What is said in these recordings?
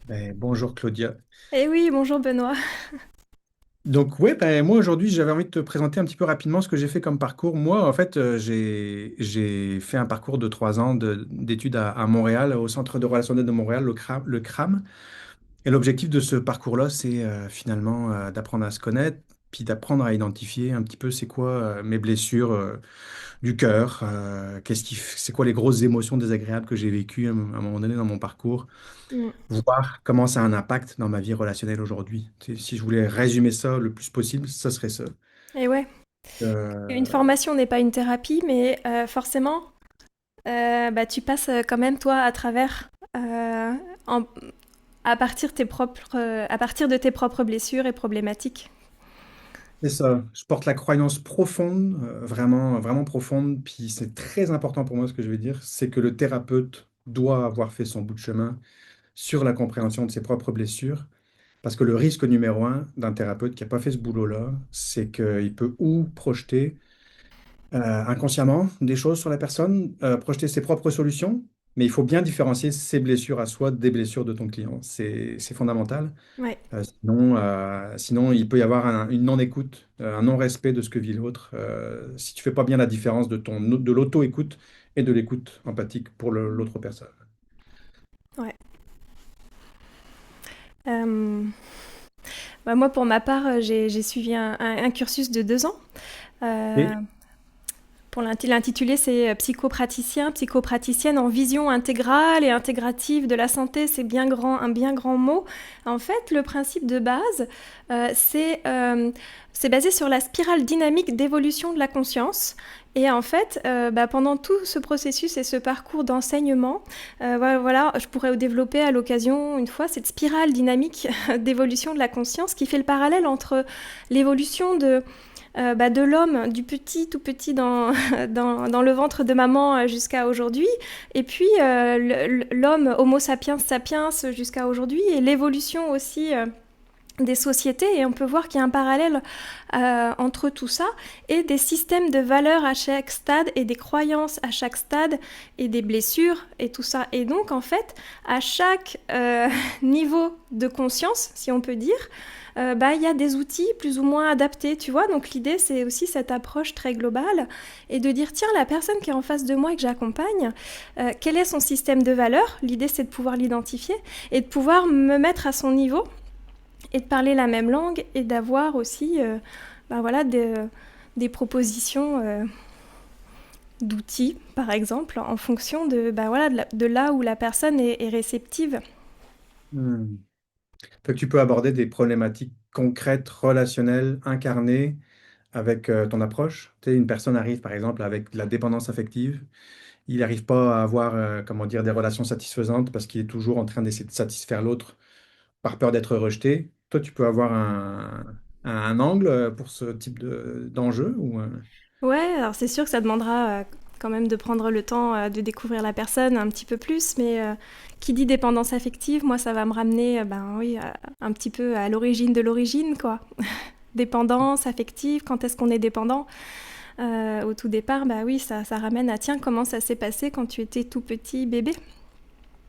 Bonjour Claudia. Eh oui, bonjour Benoît. Donc ouais, moi aujourd'hui j'avais envie de te présenter un petit peu rapidement ce que j'ai fait comme parcours. Moi en fait j'ai fait un parcours de 3 ans d'études à Montréal, au Centre de relationnel de Montréal, le CRAM. Et l'objectif de ce parcours-là, c'est finalement d'apprendre à se connaître, puis d'apprendre à identifier un petit peu c'est quoi mes blessures du cœur, c'est quoi les grosses émotions désagréables que j'ai vécues à un moment donné dans mon parcours, Mm. voir comment ça a un impact dans ma vie relationnelle aujourd'hui. Si je voulais résumer ça le plus possible, ça serait ça. Et ouais, une Euh, formation n'est pas une thérapie, mais forcément, bah, tu passes quand même toi à travers, en- à partir de tes propres blessures et problématiques. c'est ça. Je porte la croyance profonde, vraiment, vraiment profonde, puis c'est très important pour moi ce que je vais dire, c'est que le thérapeute doit avoir fait son bout de chemin sur la compréhension de ses propres blessures. Parce que le risque numéro un d'un thérapeute qui n'a pas fait ce boulot-là, c'est qu'il peut ou projeter inconsciemment des choses sur la personne, projeter ses propres solutions, mais il faut bien différencier ses blessures à soi des blessures de ton client. C'est fondamental. Ouais. Sinon, il peut y avoir une non-écoute, un non-respect de ce que vit l'autre, si tu fais pas bien la différence de l'auto-écoute et de l'écoute empathique pour l'autre personne. Ouais. Euh, Bah, moi, pour ma part, j'ai suivi un cursus de 2 ans. Euh, Et Pour l'intitulé, c'est psychopraticien, psychopraticienne en vision intégrale et intégrative de la santé. C'est bien grand, un bien grand mot. En fait, le principe de base, euh, c'est euh, c'est basé sur la spirale dynamique d'évolution de la conscience. Et en fait, bah, pendant tout ce processus et ce parcours d'enseignement, voilà, je pourrais développer à l'occasion une fois cette spirale dynamique d'évolution de la conscience qui fait le parallèle entre l'évolution bah, de l'homme, du petit, tout petit dans le ventre de maman jusqu'à aujourd'hui, et puis l'homme Homo sapiens sapiens jusqu'à aujourd'hui, et l'évolution aussi des sociétés, et on peut voir qu'il y a un parallèle entre tout ça, et des systèmes de valeurs à chaque stade, et des croyances à chaque stade, et des blessures, et tout ça. Et donc, en fait, à chaque niveau de conscience, si on peut dire, bah, il y a des outils plus ou moins adaptés, tu vois. Donc l'idée, c'est aussi cette approche très globale et de dire, tiens, la personne qui est en face de moi et que j'accompagne, quel est son système de valeurs. L'idée, c'est de pouvoir l'identifier et de pouvoir me mettre à son niveau et de parler la même langue et d'avoir aussi bah, voilà, des propositions d'outils, par exemple, en fonction de, bah, voilà, de là où la personne est réceptive. hmm. Fait que tu peux aborder des problématiques concrètes, relationnelles, incarnées avec ton approche. Tu sais, une personne arrive par exemple avec de la dépendance affective. Il n'arrive pas à avoir, comment dire, des relations satisfaisantes parce qu'il est toujours en train d'essayer de satisfaire l'autre par peur d'être rejeté. Toi, tu peux avoir un angle pour ce type d'enjeu ou, Ouais, alors c'est sûr que ça demandera quand même de prendre le temps de découvrir la personne un petit peu plus, mais qui dit dépendance affective, moi ça va me ramener, ben oui, un petit peu à l'origine de l'origine, quoi. Dépendance affective, quand est-ce qu'on est dépendant? Au tout départ, bah oui, ça ramène à tiens, comment ça s'est passé quand tu étais tout petit bébé?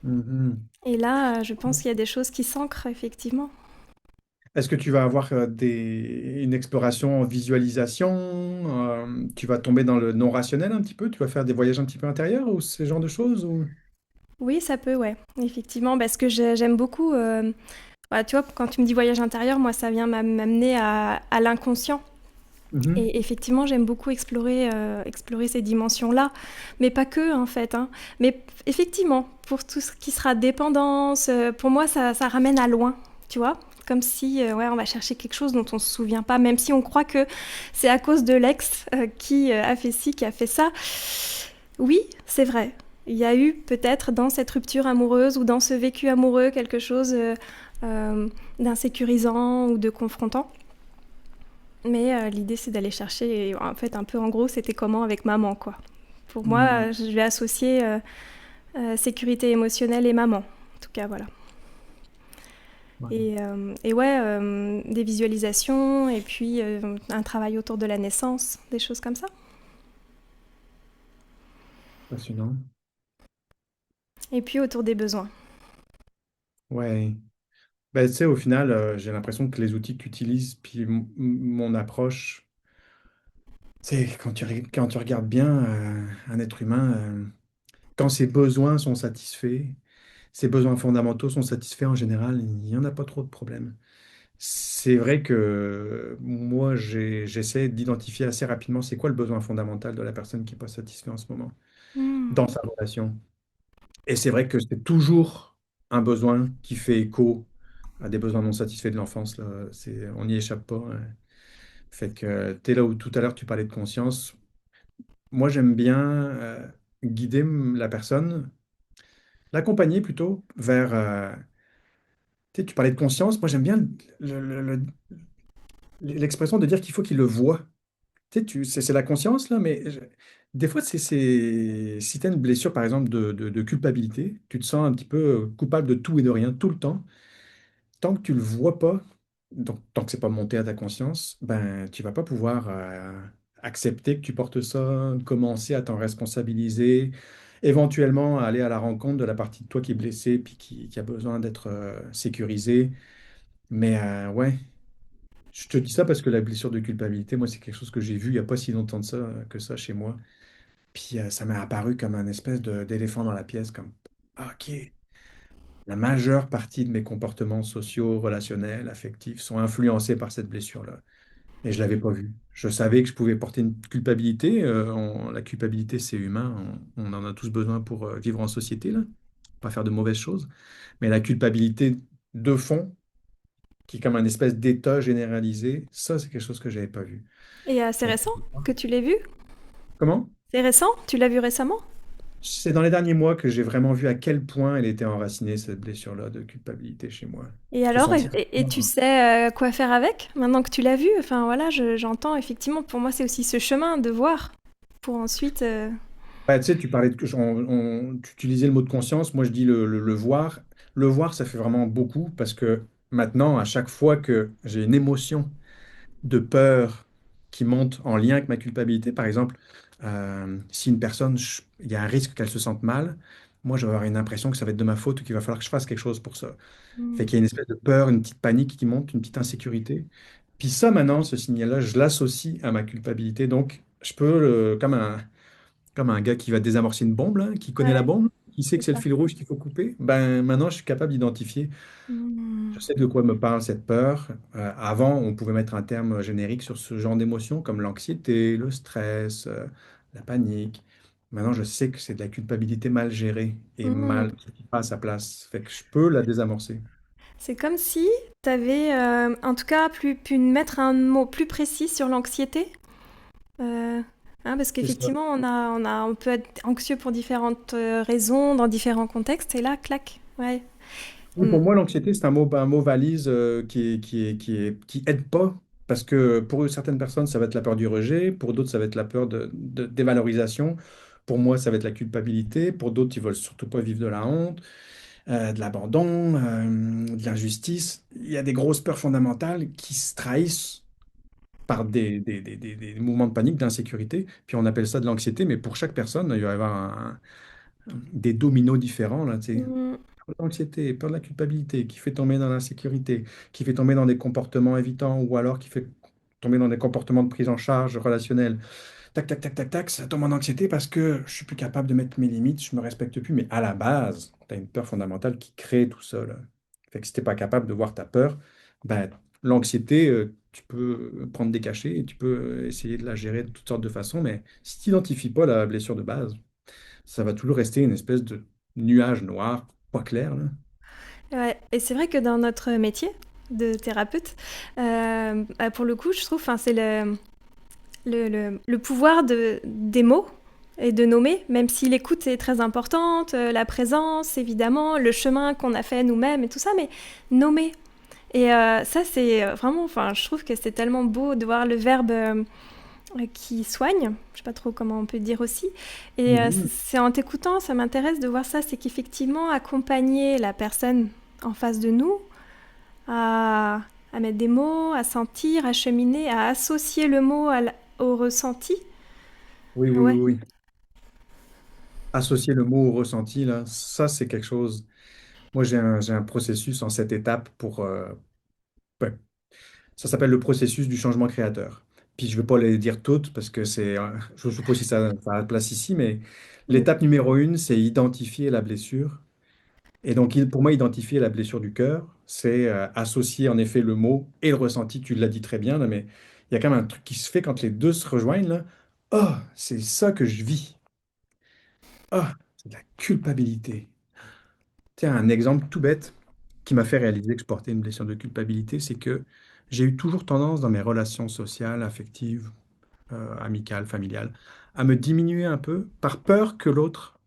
Mhm. Et là, je pense qu'il y a des choses qui s'ancrent effectivement. Est-ce que tu vas avoir une exploration en visualisation? Tu vas tomber dans le non rationnel un petit peu? Tu vas faire des voyages un petit peu intérieurs ou ce genre de choses ou... Oui, ça peut, ouais, effectivement, parce que j'aime beaucoup. Voilà, tu vois, quand tu me dis voyage intérieur, moi, ça vient m'amener à l'inconscient. Mhm. Et effectivement, j'aime beaucoup explorer ces dimensions-là, mais pas que, en fait, hein. Mais effectivement, pour tout ce qui sera dépendance, pour moi, ça ramène à loin, tu vois. Comme si, ouais, on va chercher quelque chose dont on se souvient pas, même si on croit que c'est à cause de l'ex qui a fait ci, qui a fait ça. Oui, c'est vrai. Il y a eu peut-être dans cette rupture amoureuse ou dans ce vécu amoureux quelque chose euh, d'insécurisant ou de confrontant. Mais l'idée, c'est d'aller chercher, et en fait, un peu en gros, c'était comment avec maman, quoi. Pour moi, Mhm. je vais associer sécurité émotionnelle et maman. En tout cas, voilà. Ouais, Et ouais, des visualisations, et puis un travail autour de la naissance, des choses comme ça. passionnant. Et puis autour des besoins. Ouais. Ben, tu sais, au final, j'ai l'impression que les outils que tu utilises, puis mon approche, c'est quand tu regardes bien un être humain, quand ses besoins sont satisfaits, ses besoins fondamentaux sont satisfaits en général, il n'y en a pas trop de problèmes. C'est vrai que moi, j'essaie d'identifier assez rapidement c'est quoi le besoin fondamental de la personne qui n'est pas satisfait en ce moment Hmm. dans sa relation. Et c'est vrai que c'est toujours un besoin qui fait écho à des besoins non satisfaits de l'enfance, là. On n'y échappe pas, hein. Fait que tu es là où tout à l'heure tu parlais de conscience. Moi, j'aime bien guider la personne, l'accompagner plutôt vers. Tu sais, tu parlais de conscience. Moi, j'aime bien l'expression de dire qu'il faut qu'il le voit. Tu sais, c'est la conscience, là, mais des fois, si tu as une blessure, par exemple, de culpabilité, tu te sens un petit peu coupable de tout et de rien, tout le temps. Tant que tu le vois pas, donc tant que c'est pas monté à ta conscience, ben tu vas pas pouvoir accepter que tu portes ça, commencer à t'en responsabiliser, éventuellement aller à la rencontre de la partie de toi qui est blessée puis qui a besoin d'être sécurisée. Mais ouais, je te dis ça parce que la blessure de culpabilité, moi, c'est quelque chose que j'ai vu il y a pas si longtemps de ça que ça chez moi. Puis ça m'est apparu comme un espèce d'éléphant dans la pièce, comme ah, OK. La majeure partie de mes comportements sociaux, relationnels, affectifs sont influencés par cette blessure-là. Et je ne l'avais pas vue. Je savais que je pouvais porter une culpabilité. La culpabilité, c'est humain. On en a tous besoin pour vivre en société, là. Pas faire de mauvaises choses. Mais la culpabilité de fond, qui est comme un espèce d'état généralisé, ça, c'est quelque chose que je n'avais pas vu. Et c'est Fait que- récent que tu l'aies vu? Comment? C'est récent? Tu l'as vu récemment? C'est dans les derniers mois que j'ai vraiment vu à quel point elle était enracinée, cette blessure-là de culpabilité chez moi. Et Se alors, sentir. et tu sais quoi faire avec maintenant que tu l'as vu? Enfin voilà, j'entends effectivement, pour moi c'est aussi ce chemin de voir pour ensuite... Ouais, tu sais, tu parlais tu utilisais le mot de conscience. Moi, je dis le voir. Le voir, ça fait vraiment beaucoup parce que maintenant, à chaque fois que j'ai une émotion de peur qui monte en lien avec ma culpabilité, par exemple, si une personne, il y a un risque qu'elle se sente mal, moi, je vais avoir une impression que ça va être de ma faute ou qu'il va falloir que je fasse quelque chose pour ça. Fait Hmm. qu'il y a une espèce de peur, une petite panique qui monte, une petite insécurité. Puis ça, maintenant, ce signal-là, je l'associe à ma culpabilité. Donc, je peux, comme un gars qui va désamorcer une bombe, là, qui connaît la Ouais, bombe, qui sait que c'est c'est le ça. fil rouge qu'il faut couper, ben maintenant je suis capable d'identifier. Hmm. Je sais de quoi me parle cette peur. Avant, on pouvait mettre un terme générique sur ce genre d'émotions comme l'anxiété, le stress, la panique. Maintenant, je sais que c'est de la culpabilité mal gérée et Hmm. mal qui n'est pas à sa place. Fait que je peux la désamorcer. C'est comme si tu avais, en tout cas, pu mettre un mot plus précis sur l'anxiété. Euh, hein, parce C'est ça. qu'effectivement, on peut être anxieux pour différentes raisons, dans différents contextes, et là, clac, ouais. Oui, Hmm. pour moi, l'anxiété, c'est un mot valise qui aide pas. Parce que pour certaines personnes, ça va être la peur du rejet. Pour d'autres, ça va être la peur de dévalorisation. Pour moi, ça va être la culpabilité. Pour d'autres, ils veulent surtout pas vivre de la honte, de l'abandon, de l'injustice. Il y a des grosses peurs fondamentales qui se trahissent par des mouvements de panique, d'insécurité. Puis on appelle ça de l'anxiété. Mais pour chaque personne, il va y avoir des dominos différents, là, tu sais. Hmm. Peur de l'anxiété, peur de la culpabilité, qui fait tomber dans l'insécurité, qui fait tomber dans des comportements évitants ou alors qui fait tomber dans des comportements de prise en charge relationnelle. Tac, tac, tac, tac, tac, ça tombe en anxiété parce que je suis plus capable de mettre mes limites, je me respecte plus. Mais à la base, tu as une peur fondamentale qui crée tout ça, là. Fait que si tu n'es pas capable de voir ta peur, ben, l'anxiété, tu peux prendre des cachets et tu peux essayer de la gérer de toutes sortes de façons. Mais si tu n'identifies pas la blessure de base, ça va toujours rester une espèce de nuage noir, pas clair, là. Ouais, et c'est vrai que dans notre métier de thérapeute, pour le coup, je trouve, enfin, c'est le pouvoir des mots et de nommer, même si l'écoute est très importante, la présence, évidemment, le chemin qu'on a fait nous-mêmes et tout ça, mais nommer. Et ça, c'est vraiment, enfin, je trouve que c'est tellement beau de voir le verbe qui soigne, je sais pas trop comment on peut dire aussi. Et Mhm. c'est en t'écoutant, ça m'intéresse de voir ça, c'est qu'effectivement, accompagner la personne en face de nous à, à mettre des mots, à sentir, à cheminer, à associer le mot au ressenti. Oui, oui, Ouais. oui, oui. Associer le mot au ressenti, là, ça, c'est quelque chose. Moi, j'ai un processus en 7 étapes pour... ouais, ça s'appelle le processus du changement créateur. Puis je ne vais pas les dire toutes parce que c'est... je ne sais pas si ça a place ici, mais Mm. l'étape numéro 1, c'est identifier la blessure. Et donc, pour moi, identifier la blessure du cœur, c'est associer en effet le mot et le ressenti. Tu l'as dit très bien, là, mais il y a quand même un truc qui se fait quand les deux se rejoignent, là. Oh, c'est ça que je vis. Ah, c'est de la culpabilité. Tiens, un exemple tout bête qui m'a fait réaliser que je portais une blessure de culpabilité, c'est que j'ai eu toujours tendance dans mes relations sociales, affectives, amicales, familiales, à me diminuer un peu par peur que l'autre,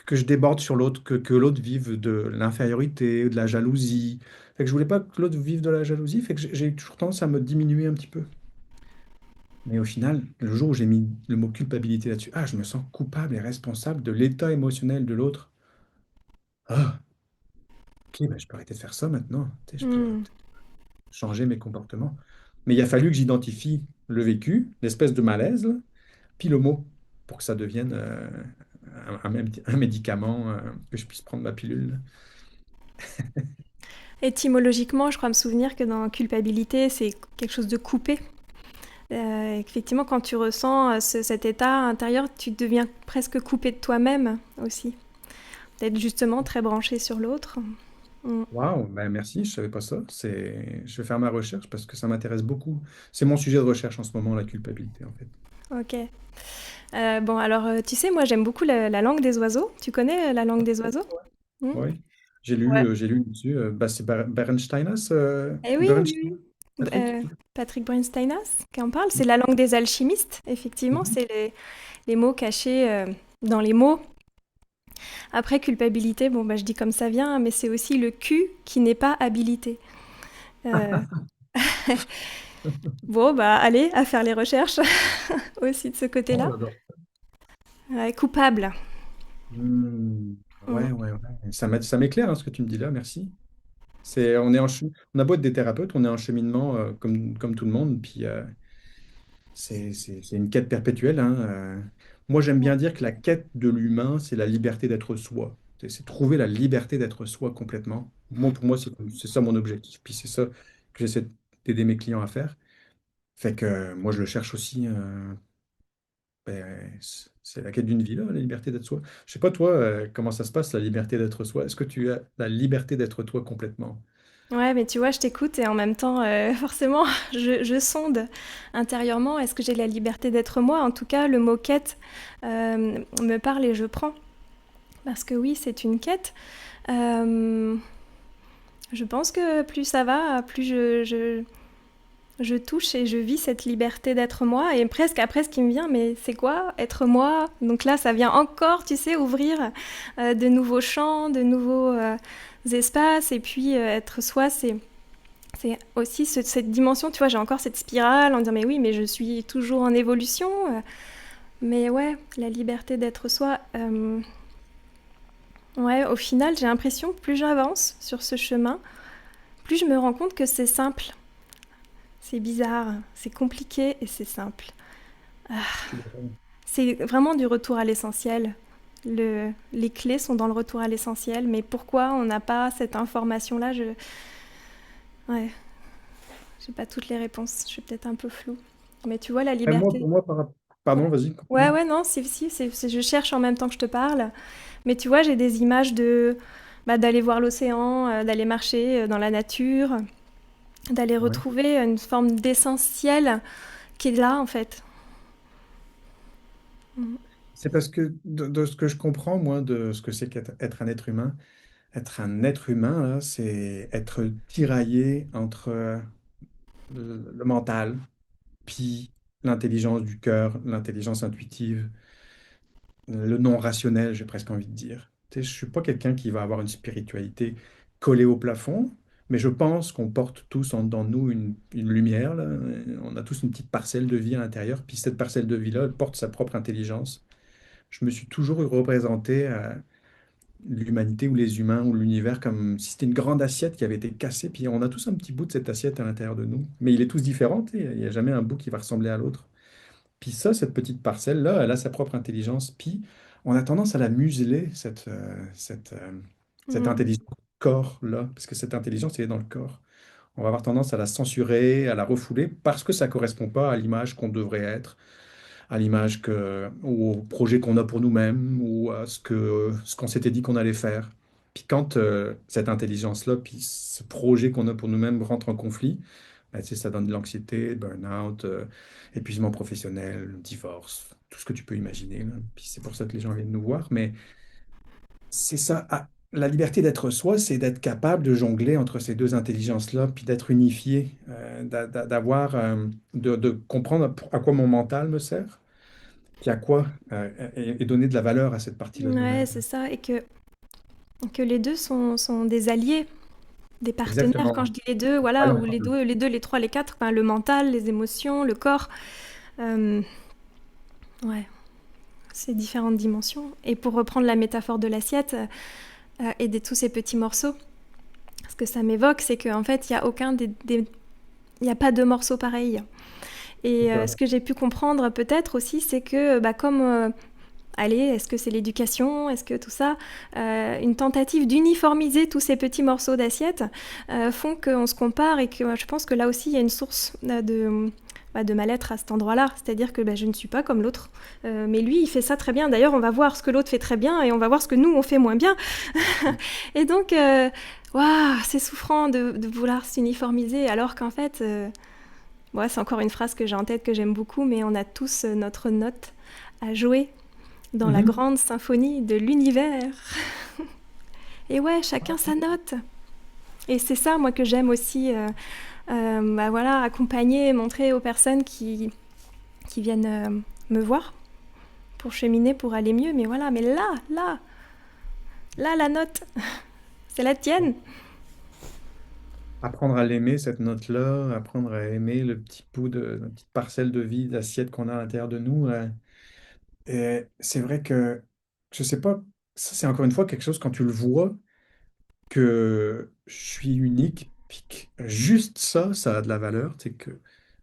que je déborde sur l'autre, que l'autre vive de l'infériorité, de la jalousie. Fait que je voulais pas que l'autre vive de la jalousie, fait que j'ai eu toujours tendance à me diminuer un petit peu. Mais au final, le jour où j'ai mis le mot culpabilité là-dessus, ah, je me sens coupable et responsable de l'état émotionnel de l'autre. Ah, ok, ben, je peux arrêter de faire ça maintenant. Tu sais, je peux Mm. changer mes comportements. Mais il a fallu que j'identifie le vécu, l'espèce de malaise, là, puis le mot, pour que ça devienne un médicament, que je puisse prendre ma pilule. Étymologiquement, je crois me souvenir que dans culpabilité, c'est quelque chose de coupé. Effectivement, quand tu ressens cet état intérieur, tu deviens presque coupé de toi-même aussi. D'être justement très branché sur l'autre. Mm. Waouh, ben merci, je savais pas ça. Je vais faire ma recherche parce que ça m'intéresse beaucoup. C'est mon sujet de recherche en ce moment, la culpabilité, en fait. Ok. Bon, alors, tu sais, moi j'aime beaucoup la langue des oiseaux. Tu connais la langue des oiseaux? Mm. Oui, Ouais. j'ai lu dessus. Bah, c'est Bernsteinas, Eh oui, oui, Bernstein, oui. Patrick? Patrick Brandsteinas qui en parle. C'est la langue des alchimistes, effectivement. Mhm. C'est les mots cachés dans les mots. Après, culpabilité, bon, bah, je dis comme ça vient, mais c'est aussi le cul qui n'est pas habilité. Euh, bon, bah, allez, à faire les recherches aussi de ce Oh, côté-là. j'adore. Coupable. Mm. Ouais, ouais, ouais. Ça m'éclaire hein, ce que tu me dis là, merci. On a beau être des thérapeutes, on est en cheminement comme tout le monde, puis c'est une quête perpétuelle, hein. Moi, j'aime bien dire que la quête de l'humain, c'est la liberté d'être soi. C'est trouver la liberté d'être soi complètement. Moi, pour moi, c'est ça mon objectif. Puis c'est ça que j'essaie d'aider mes clients à faire. Fait que moi, je le cherche aussi. C'est la quête d'une vie, là, la liberté d'être soi. Je sais pas, toi, comment ça se passe, la liberté d'être soi. Est-ce que tu as la liberté d'être toi complètement? Ouais, mais tu vois, je t'écoute et en même temps, forcément, je sonde intérieurement. Est-ce que j'ai la liberté d'être moi? En tout cas, le mot quête me parle et je prends. Parce que oui, c'est une quête. Euh, je pense que plus ça va, plus je touche et je vis cette liberté d'être moi. Et presque après, ce qui me vient, mais c'est quoi être moi? Donc là, ça vient encore, tu sais, ouvrir de nouveaux champs, de nouveaux espaces. Et puis être soi, c'est aussi cette dimension, tu vois, j'ai encore cette spirale en disant, mais oui, mais je suis toujours en évolution. Mais ouais, la liberté d'être soi. Ouais, au final, j'ai l'impression que plus j'avance sur ce chemin, plus je me rends compte que c'est simple. C'est bizarre, c'est compliqué et c'est simple. Je suis d'accord. C'est vraiment du retour à l'essentiel. Les clés sont dans le retour à l'essentiel, mais pourquoi on n'a pas cette information-là? Ouais, j'ai pas toutes les réponses. Je suis peut-être un peu floue. Mais tu vois, la liberté. Pour moi, Ouais, pardon, vas-y, ouais, continue. ouais, non, si, je cherche en même temps que je te parle. Mais tu vois, j'ai des images de d'aller voir l'océan, d'aller marcher dans la nature, d'aller Ouais. retrouver une forme d'essentiel qui est là, en fait. Mm. C'est parce que de ce que je comprends, moi, de ce que c'est qu'être un être un être humain, là, c'est être tiraillé entre le mental, puis l'intelligence du cœur, l'intelligence intuitive, le non rationnel, j'ai presque envie de dire. Tu sais, je suis pas quelqu'un qui va avoir une spiritualité collée au plafond, mais je pense qu'on porte tous en dans nous une lumière, là. On a tous une petite parcelle de vie à l'intérieur, puis cette parcelle de vie-là, elle porte sa propre intelligence. Je me suis toujours représenté l'humanité ou les humains ou l'univers comme si c'était une grande assiette qui avait été cassée, puis on a tous un petit bout de cette assiette à l'intérieur de nous. Mais il est tous différent, tu sais, il n'y a jamais un bout qui va ressembler à l'autre. Puis ça, cette petite parcelle-là, elle a sa propre intelligence. Puis on a tendance à la museler, cette Mm. intelligence, corps-là, parce que cette intelligence, elle est dans le corps. On va avoir tendance à la censurer, à la refouler, parce que ça ne correspond pas à l'image qu'on devrait être, à l'image ou au projet qu'on a pour nous-mêmes, ou à ce qu'on s'était dit qu'on allait faire. Puis quand cette intelligence-là, puis ce projet qu'on a pour nous-mêmes rentre en conflit, ben, tu sais, ça donne de l'anxiété, burn-out, épuisement professionnel, divorce, tout ce que tu peux imaginer, là. Puis c'est pour ça que les gens viennent nous voir. Mais c'est ça. La liberté d'être soi, c'est d'être capable de jongler entre ces deux intelligences-là, puis d'être unifié, de comprendre à quoi mon mental me sert, puis à quoi, et donner de la valeur à cette partie-là de Ouais, nous-mêmes. c'est ça. Et que les deux sont des alliés, des partenaires. Quand Exactement. je dis les deux, voilà, Allez, ou les deux, les trois, les quatre, ben, le mental, les émotions, le corps. Euh, ouais, ces différentes dimensions. Et pour reprendre la métaphore de l'assiette et de tous ces petits morceaux, ce que ça m'évoque, c'est qu'en fait, il n'y a pas deux morceaux pareils. c'est Et ça. ce que j'ai pu comprendre peut-être aussi, c'est que bah, comme allez, est-ce que c'est l'éducation? Est-ce que tout ça, une tentative d'uniformiser tous ces petits morceaux d'assiette font qu'on se compare et que je pense que là aussi il y a une source de mal-être à cet endroit-là. C'est-à-dire que bah, je ne suis pas comme l'autre, mais lui il fait ça très bien. D'ailleurs, on va voir ce que l'autre fait très bien et on va voir ce que nous on fait moins bien. Et donc, waouh, c'est souffrant de vouloir s'uniformiser alors qu'en fait, ouais, c'est encore une phrase que j'ai en tête que j'aime beaucoup, mais on a tous notre note à jouer dans la Mhm. grande symphonie de l'univers. Et ouais, chacun sa note. Et c'est ça, moi, que j'aime aussi, bah voilà, accompagner, montrer aux personnes qui viennent me voir pour cheminer, pour aller mieux. Mais voilà, mais là, la note, c'est la tienne. Apprendre à l'aimer, cette note-là, apprendre à aimer le petit bout la petite parcelle de vie, d'assiette qu'on a à l'intérieur de nous. Et c'est vrai que, je sais pas, ça c'est encore une fois quelque chose quand tu le vois, que je suis unique, puis que juste ça, ça a de la valeur. C'est que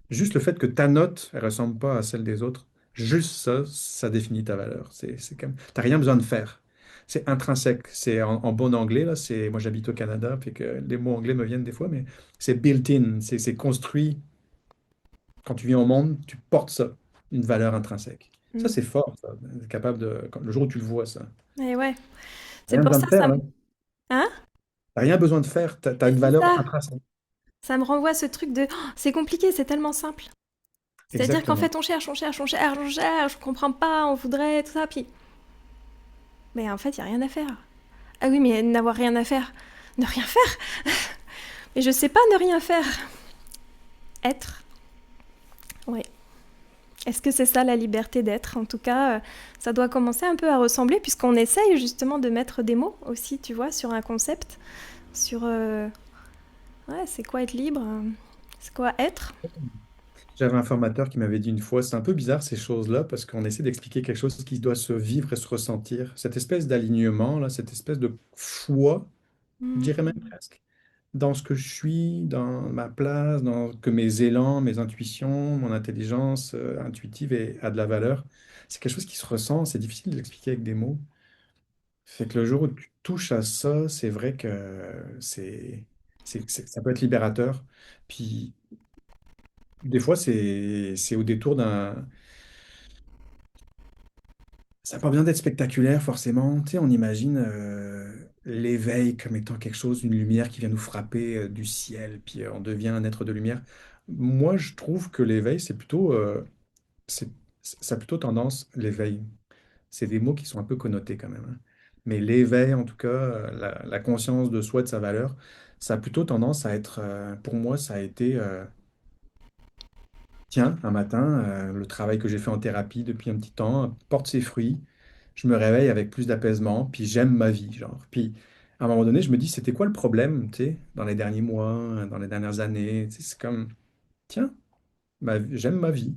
juste le fait que ta note, elle ressemble pas à celle des autres, juste ça, ça définit ta valeur. C'est comme, t'as rien besoin de faire. C'est intrinsèque. C'est en bon anglais, là, moi j'habite au Canada, puis que les mots anglais me viennent des fois, mais c'est built-in, c'est construit. Quand tu viens au monde, tu portes ça, une valeur intrinsèque. Ça, Mm. c'est fort, ça. Capable le jour où tu le vois, ça. Et ouais, c'est Rien pour besoin ça, de faire, là. Hein. T'as rien besoin de faire. T'as Mais une c'est valeur ça. intrinsèque. Ça me renvoie à ce truc de oh, c'est compliqué, c'est tellement simple. C'est-à-dire qu'en Exactement. fait, on cherche, on cherche, on cherche, on cherche, on comprend pas, on voudrait, tout ça, puis. Mais en fait, il y a rien à faire. Ah oui, mais n'avoir rien à faire. Ne rien faire. Mais je sais pas ne rien faire. Être. Ouais. Est-ce que c'est ça la liberté d'être? En tout cas, ça doit commencer un peu à ressembler, puisqu'on essaye justement de mettre des mots aussi, tu vois, sur un concept. Sur. Ouais, c'est quoi être libre? C'est quoi être? J'avais un formateur qui m'avait dit une fois, c'est un peu bizarre ces choses-là, parce qu'on essaie d'expliquer quelque chose qui doit se vivre et se ressentir. Cette espèce d'alignement, là, cette espèce de foi, je dirais même Hmm. presque, dans ce que je suis, dans ma place, dans que mes élans, mes intuitions, mon intelligence intuitive a de la valeur. C'est quelque chose qui se ressent, c'est difficile de l'expliquer avec des mots. Fait que le jour où tu touches à ça, c'est vrai que ça peut être libérateur. Puis des fois, c'est au détour d'un. Ça n'a pas besoin d'être spectaculaire forcément. Tu sais, on imagine l'éveil comme étant quelque chose, une lumière qui vient nous frapper du ciel, puis on devient un être de lumière. Moi, je trouve que l'éveil, c'est, ça a plutôt tendance, l'éveil. C'est des mots qui sont un peu connotés quand même, hein. Mais l'éveil, en tout cas, la conscience de soi, de sa valeur, ça a plutôt tendance à être, pour moi, ça a été, tiens, un matin, le travail que j'ai fait en thérapie depuis un petit temps porte ses fruits. Je me réveille avec plus d'apaisement, puis j'aime ma vie, genre. Puis, à un moment donné, je me dis, c'était quoi le problème, tu sais, dans les derniers mois, dans les dernières années, tu sais, c'est comme, tiens, j'aime ma vie.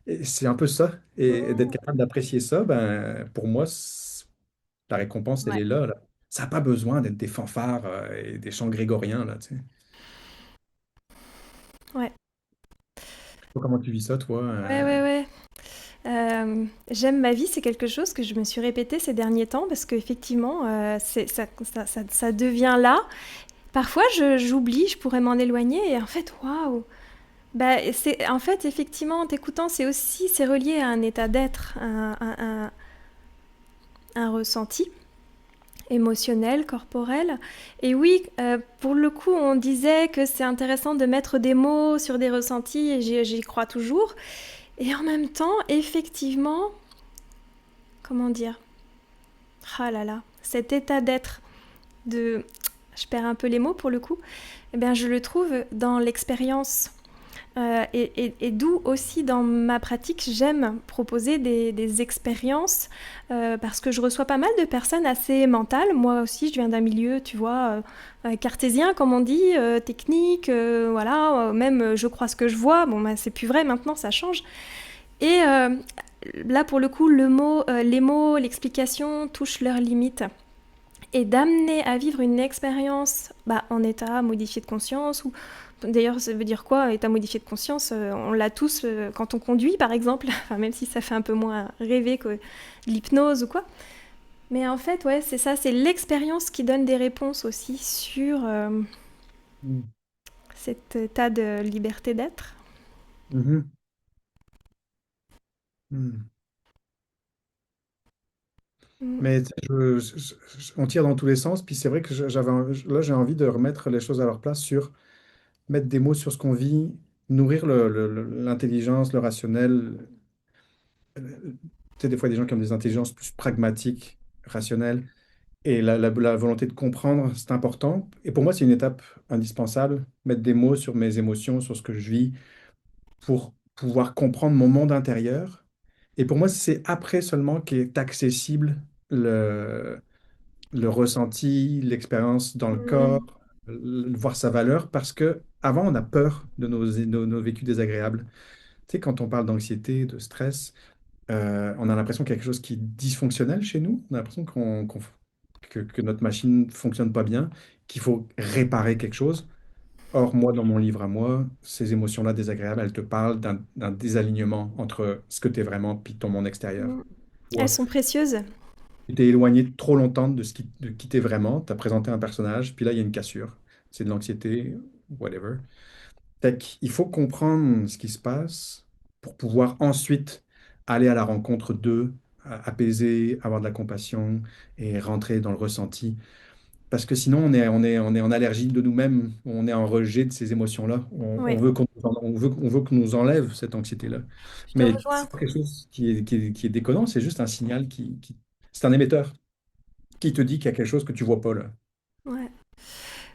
Et c'est un peu ça. Et d'être capable d'apprécier ça, ben, pour moi, la récompense, elle Ouais. est là, là. Ça n'a pas besoin d'être des fanfares et des chants grégoriens, là, tu sais. Ouais. Je sais pas comment tu vis ça, toi. Ouais, ouais, ouais. J'aime ma vie, c'est quelque chose que je me suis répété ces derniers temps parce qu'effectivement, ça devient là. Parfois, j'oublie, je pourrais m'en éloigner et en fait, waouh! Bah, c'est, en fait, effectivement, en t'écoutant, c'est relié à un état d'être, un ressenti émotionnel, corporel. Et oui, pour le coup, on disait que c'est intéressant de mettre des mots sur des ressentis et j'y crois toujours. Et en même temps, effectivement, comment dire? Ah là là, cet état d'être de... Je perds un peu les mots pour le coup. Eh bien, je le trouve dans l'expérience. Et d'où aussi dans ma pratique, j'aime proposer des expériences parce que je reçois pas mal de personnes assez mentales. Moi aussi, je viens d'un milieu, tu vois, cartésien, comme on dit, technique, voilà, même je crois ce que je vois. Bon, bah, c'est plus vrai maintenant, ça change. Et là, pour le coup, les mots, l'explication touchent leurs limites et d'amener à vivre une expérience bah, en état modifié de conscience ou d'ailleurs ça veut dire quoi état modifié de conscience on l'a tous quand on conduit par exemple enfin, même si ça fait un peu moins rêver que l'hypnose ou quoi mais en fait ouais c'est ça c'est l'expérience qui donne des réponses aussi sur Mm. cet état de liberté d'être. Mhm. Mm. Mm. Mais tu sais, on tire dans tous les sens, puis c'est vrai que là j'ai envie de remettre les choses à leur place sur mettre des mots sur ce qu'on vit, nourrir l'intelligence, le rationnel. Tu sais, des fois, il y a des gens qui ont des intelligences plus pragmatiques, rationnelles, et la volonté de comprendre, c'est important. Et pour moi, c'est une étape indispensable, mettre des mots sur mes émotions, sur ce que je vis, pour pouvoir comprendre mon monde intérieur. Et pour moi, c'est après seulement qu'est accessible le ressenti, l'expérience dans le corps, Mm. voir sa valeur, parce que avant, on a peur de nos vécus désagréables. Tu sais, quand on parle d'anxiété, de stress, on a l'impression qu'il y a quelque chose qui est dysfonctionnel chez nous. On a l'impression que notre machine fonctionne pas bien, qu'il faut réparer quelque chose. Or, moi, dans mon livre à moi, ces émotions-là désagréables, elles te parlent d'un désalignement entre ce que tu es vraiment puis ton monde extérieur. Mm. Elles sont précieuses. Tu t'es éloigné trop longtemps de qui t'es vraiment. Tu as présenté un personnage, puis là, il y a une cassure. C'est de l'anxiété, whatever. Fait qu'il faut comprendre ce qui se passe pour pouvoir ensuite aller à la rencontre d'eux, apaiser, avoir de la compassion et rentrer dans le ressenti. Parce que sinon, on est en allergie de nous-mêmes, on est en rejet de ces émotions-là. On Oui, veut on veut qu'on nous enlève cette anxiété-là. je te Mais c'est rejoins. pas quelque chose qui est déconnant, c'est juste un signal c'est un émetteur qui te dit qu'il y a quelque chose que tu vois pas là. Ouais.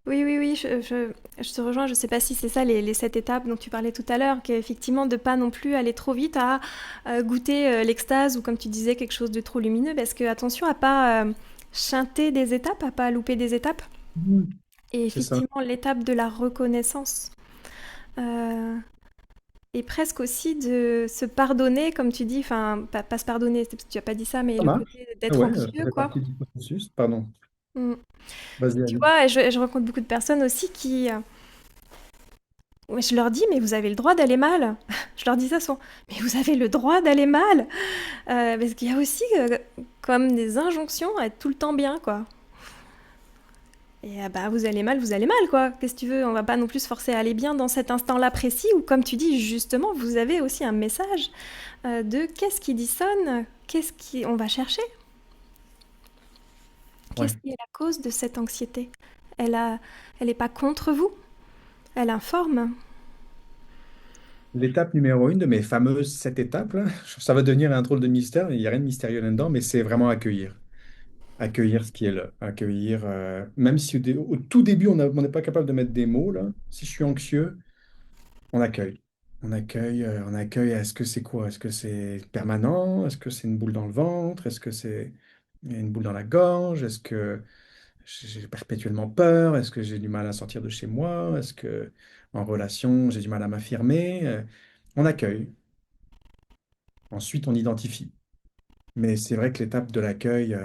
Oui, oui, oui, je te rejoins. Je ne sais pas si c'est ça les 7 étapes dont tu parlais tout à l'heure, qu'effectivement de pas non plus aller trop vite à goûter l'extase ou comme tu disais quelque chose de trop lumineux, parce que attention à pas chanter des étapes, à pas louper des étapes. Mhm. Et C'est ça. effectivement l'étape de la reconnaissance euh, et presque aussi de se pardonner, comme tu dis, enfin pas se pardonner, tu as pas dit ça, mais Ça le marche. côté Ah d'être ouais, ça anxieux, fait quoi. partie du processus. Pardon. Mm. Vas-y, Tu Ali. vois, et je rencontre beaucoup de personnes aussi qui ouais, je leur dis, mais vous avez le droit d'aller mal. Je leur dis ça souvent. Mais vous avez le droit d'aller mal. Parce qu'il y a aussi comme des injonctions à être tout le temps bien, quoi. Et bah, vous allez mal, quoi. Qu'est-ce que tu veux? On va pas non plus se forcer à aller bien dans cet instant-là précis où, comme tu dis, justement, vous avez aussi un message de qu'est-ce qui dissonne, qu'est-ce qui... On va chercher. Ouais. Qu'est-ce qui est la cause de cette anxiété? Elle a... Elle n'est pas contre vous, elle informe. L'étape numéro 1 de mes fameuses 7 étapes, là, ça va devenir un drôle de mystère, il n'y a rien de mystérieux là-dedans, mais c'est vraiment accueillir. Accueillir ce qui est là. Accueillir, même si au tout début, on n'est pas capable de mettre des mots, là. Si je suis anxieux, on accueille. On accueille. Est-ce que c'est quoi? Est-ce que c'est permanent? Est-ce que c'est une boule dans le ventre? Est-ce que c'est une boule dans la gorge? Est-ce que j'ai perpétuellement peur? Est-ce que j'ai du mal à sortir de chez moi? Est-ce que en relation, j'ai du mal à m'affirmer? On accueille. Ensuite, on identifie. Mais c'est vrai que l'étape de l'accueil,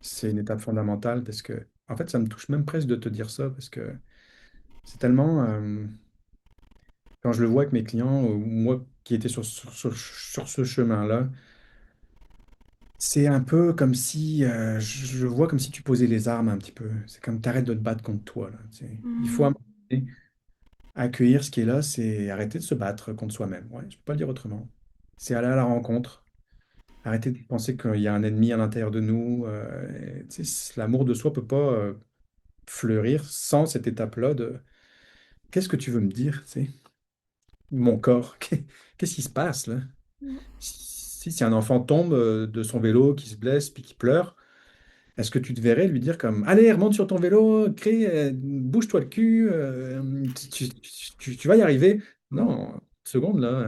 c'est une étape fondamentale parce que, en fait, ça me touche même presque de te dire ça parce que c'est tellement, Quand je le vois avec mes clients, ou moi qui étais sur ce chemin-là, c'est un peu comme si, je le vois comme si tu posais les armes un petit peu. C'est comme t'arrêtes de te battre contre toi, là. Il faut à un Mmh. moment donné accueillir ce qui est là, c'est arrêter de se battre contre soi-même. Ouais, je peux pas le dire autrement. C'est aller à la rencontre. Arrêter de penser qu'il y a un ennemi à l'intérieur de nous. Et, tu sais, l'amour de soi peut pas fleurir sans cette étape-là de qu'est-ce que tu veux me dire, tu sais? Mon corps, qu'est-ce qui se passe là? Si un enfant tombe de son vélo, qui se blesse, puis qui pleure, est-ce que tu te verrais lui dire comme allez, remonte sur ton vélo, crée, bouge-toi le cul, tu vas y arriver? Non, une seconde là,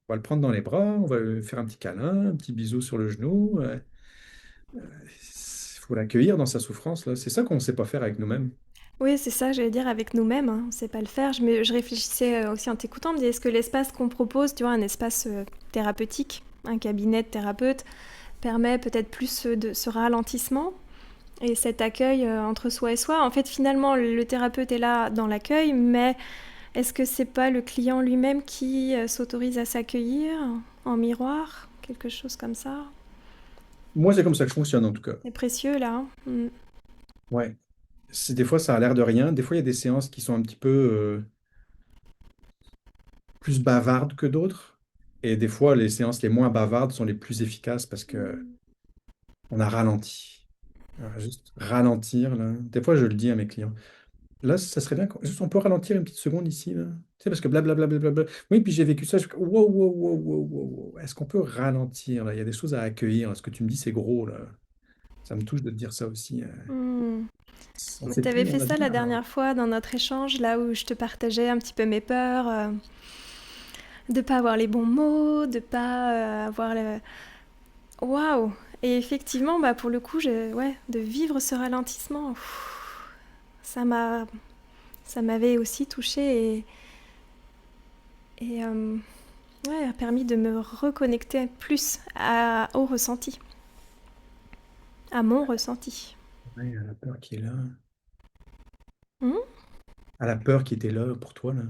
on va le prendre dans les bras, on va lui faire un petit câlin, un petit bisou sur le genou. Il faut l'accueillir dans sa souffrance là. C'est ça qu'on ne sait pas faire avec nous-mêmes. Oui, c'est ça, j'allais dire avec nous-mêmes, hein, on sait pas le faire. Je réfléchissais aussi en t'écoutant, je me disais, est-ce que l'espace qu'on propose, tu vois, un espace thérapeutique, un cabinet de thérapeute, permet peut-être plus de ce ralentissement et cet accueil entre soi et soi. En fait, finalement, le thérapeute est là dans l'accueil, mais est-ce que c'est pas le client lui-même qui s'autorise à s'accueillir en miroir, quelque chose comme ça? Moi, c'est comme ça que je fonctionne en tout cas. C'est précieux là, hein. Mm. Ouais. Des fois, ça a l'air de rien. Des fois, il y a des séances qui sont un petit peu plus bavardes que d'autres. Et des fois, les séances les moins bavardes sont les plus efficaces parce que on a ralenti. Juste ralentir, là. Des fois, je le dis à mes clients. Là, ça serait bien. Juste, on peut ralentir une petite seconde ici, là. Tu sais, parce que blablabla. Oui, puis j'ai vécu ça. Wow, wow, wow, wow, wow, wow. Est-ce qu'on peut ralentir, là? Il y a des choses à accueillir. Ce que tu me dis, c'est gros, là. Ça me touche de te dire ça aussi. Mm. On Mais sait t'avais plus, fait on a du ça la mal. dernière fois dans notre échange, là où je te partageais un petit peu mes peurs, de pas avoir les bons mots, de pas avoir le... Waouh! Et effectivement, bah pour le coup, ouais, de vivre ce ralentissement, ça m'a, ça m'avait aussi touchée et ouais, a permis de me reconnecter plus au ressenti, à mon ressenti. Ouais, à la peur qui est là. Hmm. À la peur qui était là pour toi, là.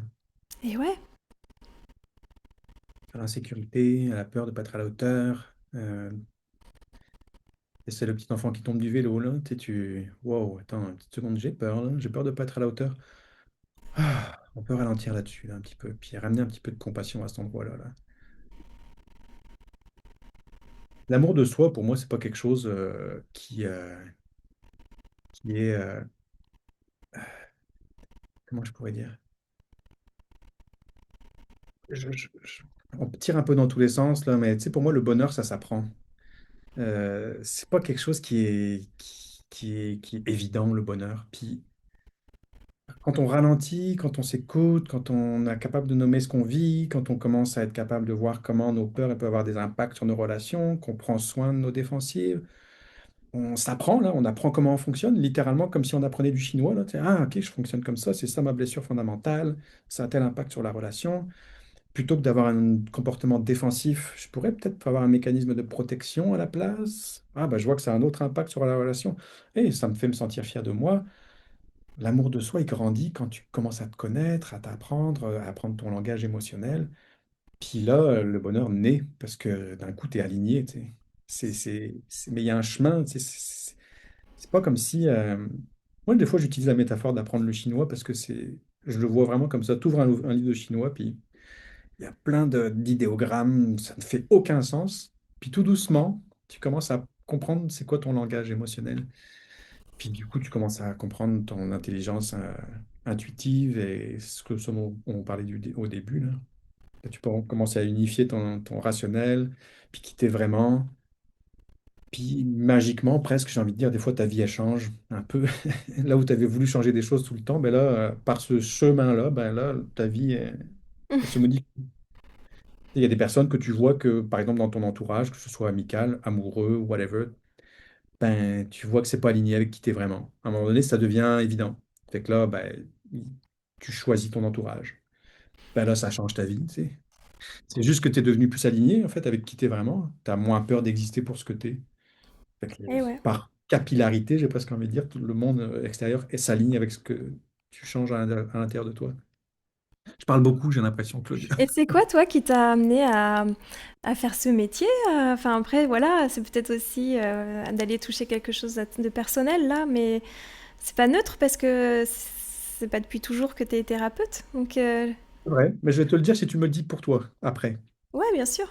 Et ouais, À l'insécurité, à la peur de ne pas être à la hauteur. Et c'est le petit enfant qui tombe du vélo, là. Tu sais, wow, attends, une petite seconde, j'ai peur, là. J'ai peur de ne pas être à la hauteur. Ah, on peut ralentir là-dessus, là, un petit peu. Puis ramener un petit peu de compassion à cet endroit-là, là. L'amour de soi, pour moi, c'est pas quelque chose qui est... comment je pourrais dire? Je- on tire un peu dans tous les sens, là, mais tu sais, pour moi, le bonheur, ça s'apprend. C'est pas quelque chose qui est évident, le bonheur. Puis quand on ralentit, quand on s'écoute, quand on est capable de nommer ce qu'on vit, quand on commence à être capable de voir comment nos peurs elles peuvent avoir des impacts sur nos relations, qu'on prend soin de nos défensives, on s'apprend là, on apprend comment on fonctionne, littéralement comme si on apprenait du chinois là. Tu sais, ah ok, je fonctionne comme ça, c'est ça ma blessure fondamentale, ça a tel impact sur la relation. Plutôt que d'avoir un comportement défensif, je pourrais peut-être avoir un mécanisme de protection à la place. Ah bah je vois que ça a un autre impact sur la relation. Et ça me fait me sentir fier de moi. L'amour de soi, il grandit quand tu commences à te connaître, à t'apprendre, à apprendre ton langage émotionnel. Puis là, le bonheur naît parce que d'un coup, tu es aligné, tu sais. Mais il y a un chemin, tu sais. C'est pas comme si... Moi, des fois, j'utilise la métaphore d'apprendre le chinois parce que je le vois vraiment comme ça. Tu ouvres un livre de chinois, puis il y a plein d'idéogrammes, ça ne fait aucun sens. Puis tout doucement, tu commences à comprendre c'est quoi ton langage émotionnel. Puis du coup, tu commences à comprendre ton intelligence intuitive et ce dont on parlait au début, là. Là, tu peux commencer à unifier ton rationnel, puis quitter vraiment. Puis magiquement, presque, j'ai envie de dire, des fois, ta vie, elle change un peu. Là où tu avais voulu changer des choses tout le temps, ben là, par ce chemin-là, ben là, ta vie, elle se modifie. Il y a des personnes que tu vois que, par exemple, dans ton entourage, que ce soit amical, amoureux, whatever, ben, tu vois que c'est pas aligné avec qui tu es vraiment. À un moment donné, ça devient évident. Fait que là, ben, tu choisis ton entourage. Ben là, ça change ta vie, tu sais. C'est juste que tu es devenu plus aligné, en fait, avec qui tu es vraiment. Tu as moins peur d'exister pour ce que tu es. Fait que, et ouais. par capillarité, j'ai presque envie de dire, tout le monde extérieur s'aligne avec ce que tu changes à l'intérieur de toi. Je parle beaucoup, j'ai l'impression, Claudia. Et c'est quoi, toi, qui t'a amené à faire ce métier? Enfin, après, voilà, c'est peut-être aussi d'aller toucher quelque chose de personnel, là, mais c'est pas neutre parce que c'est pas depuis toujours que tu es thérapeute. Donc, C'est vrai, mais je vais te le dire si tu me le dis pour toi après. ouais, bien sûr.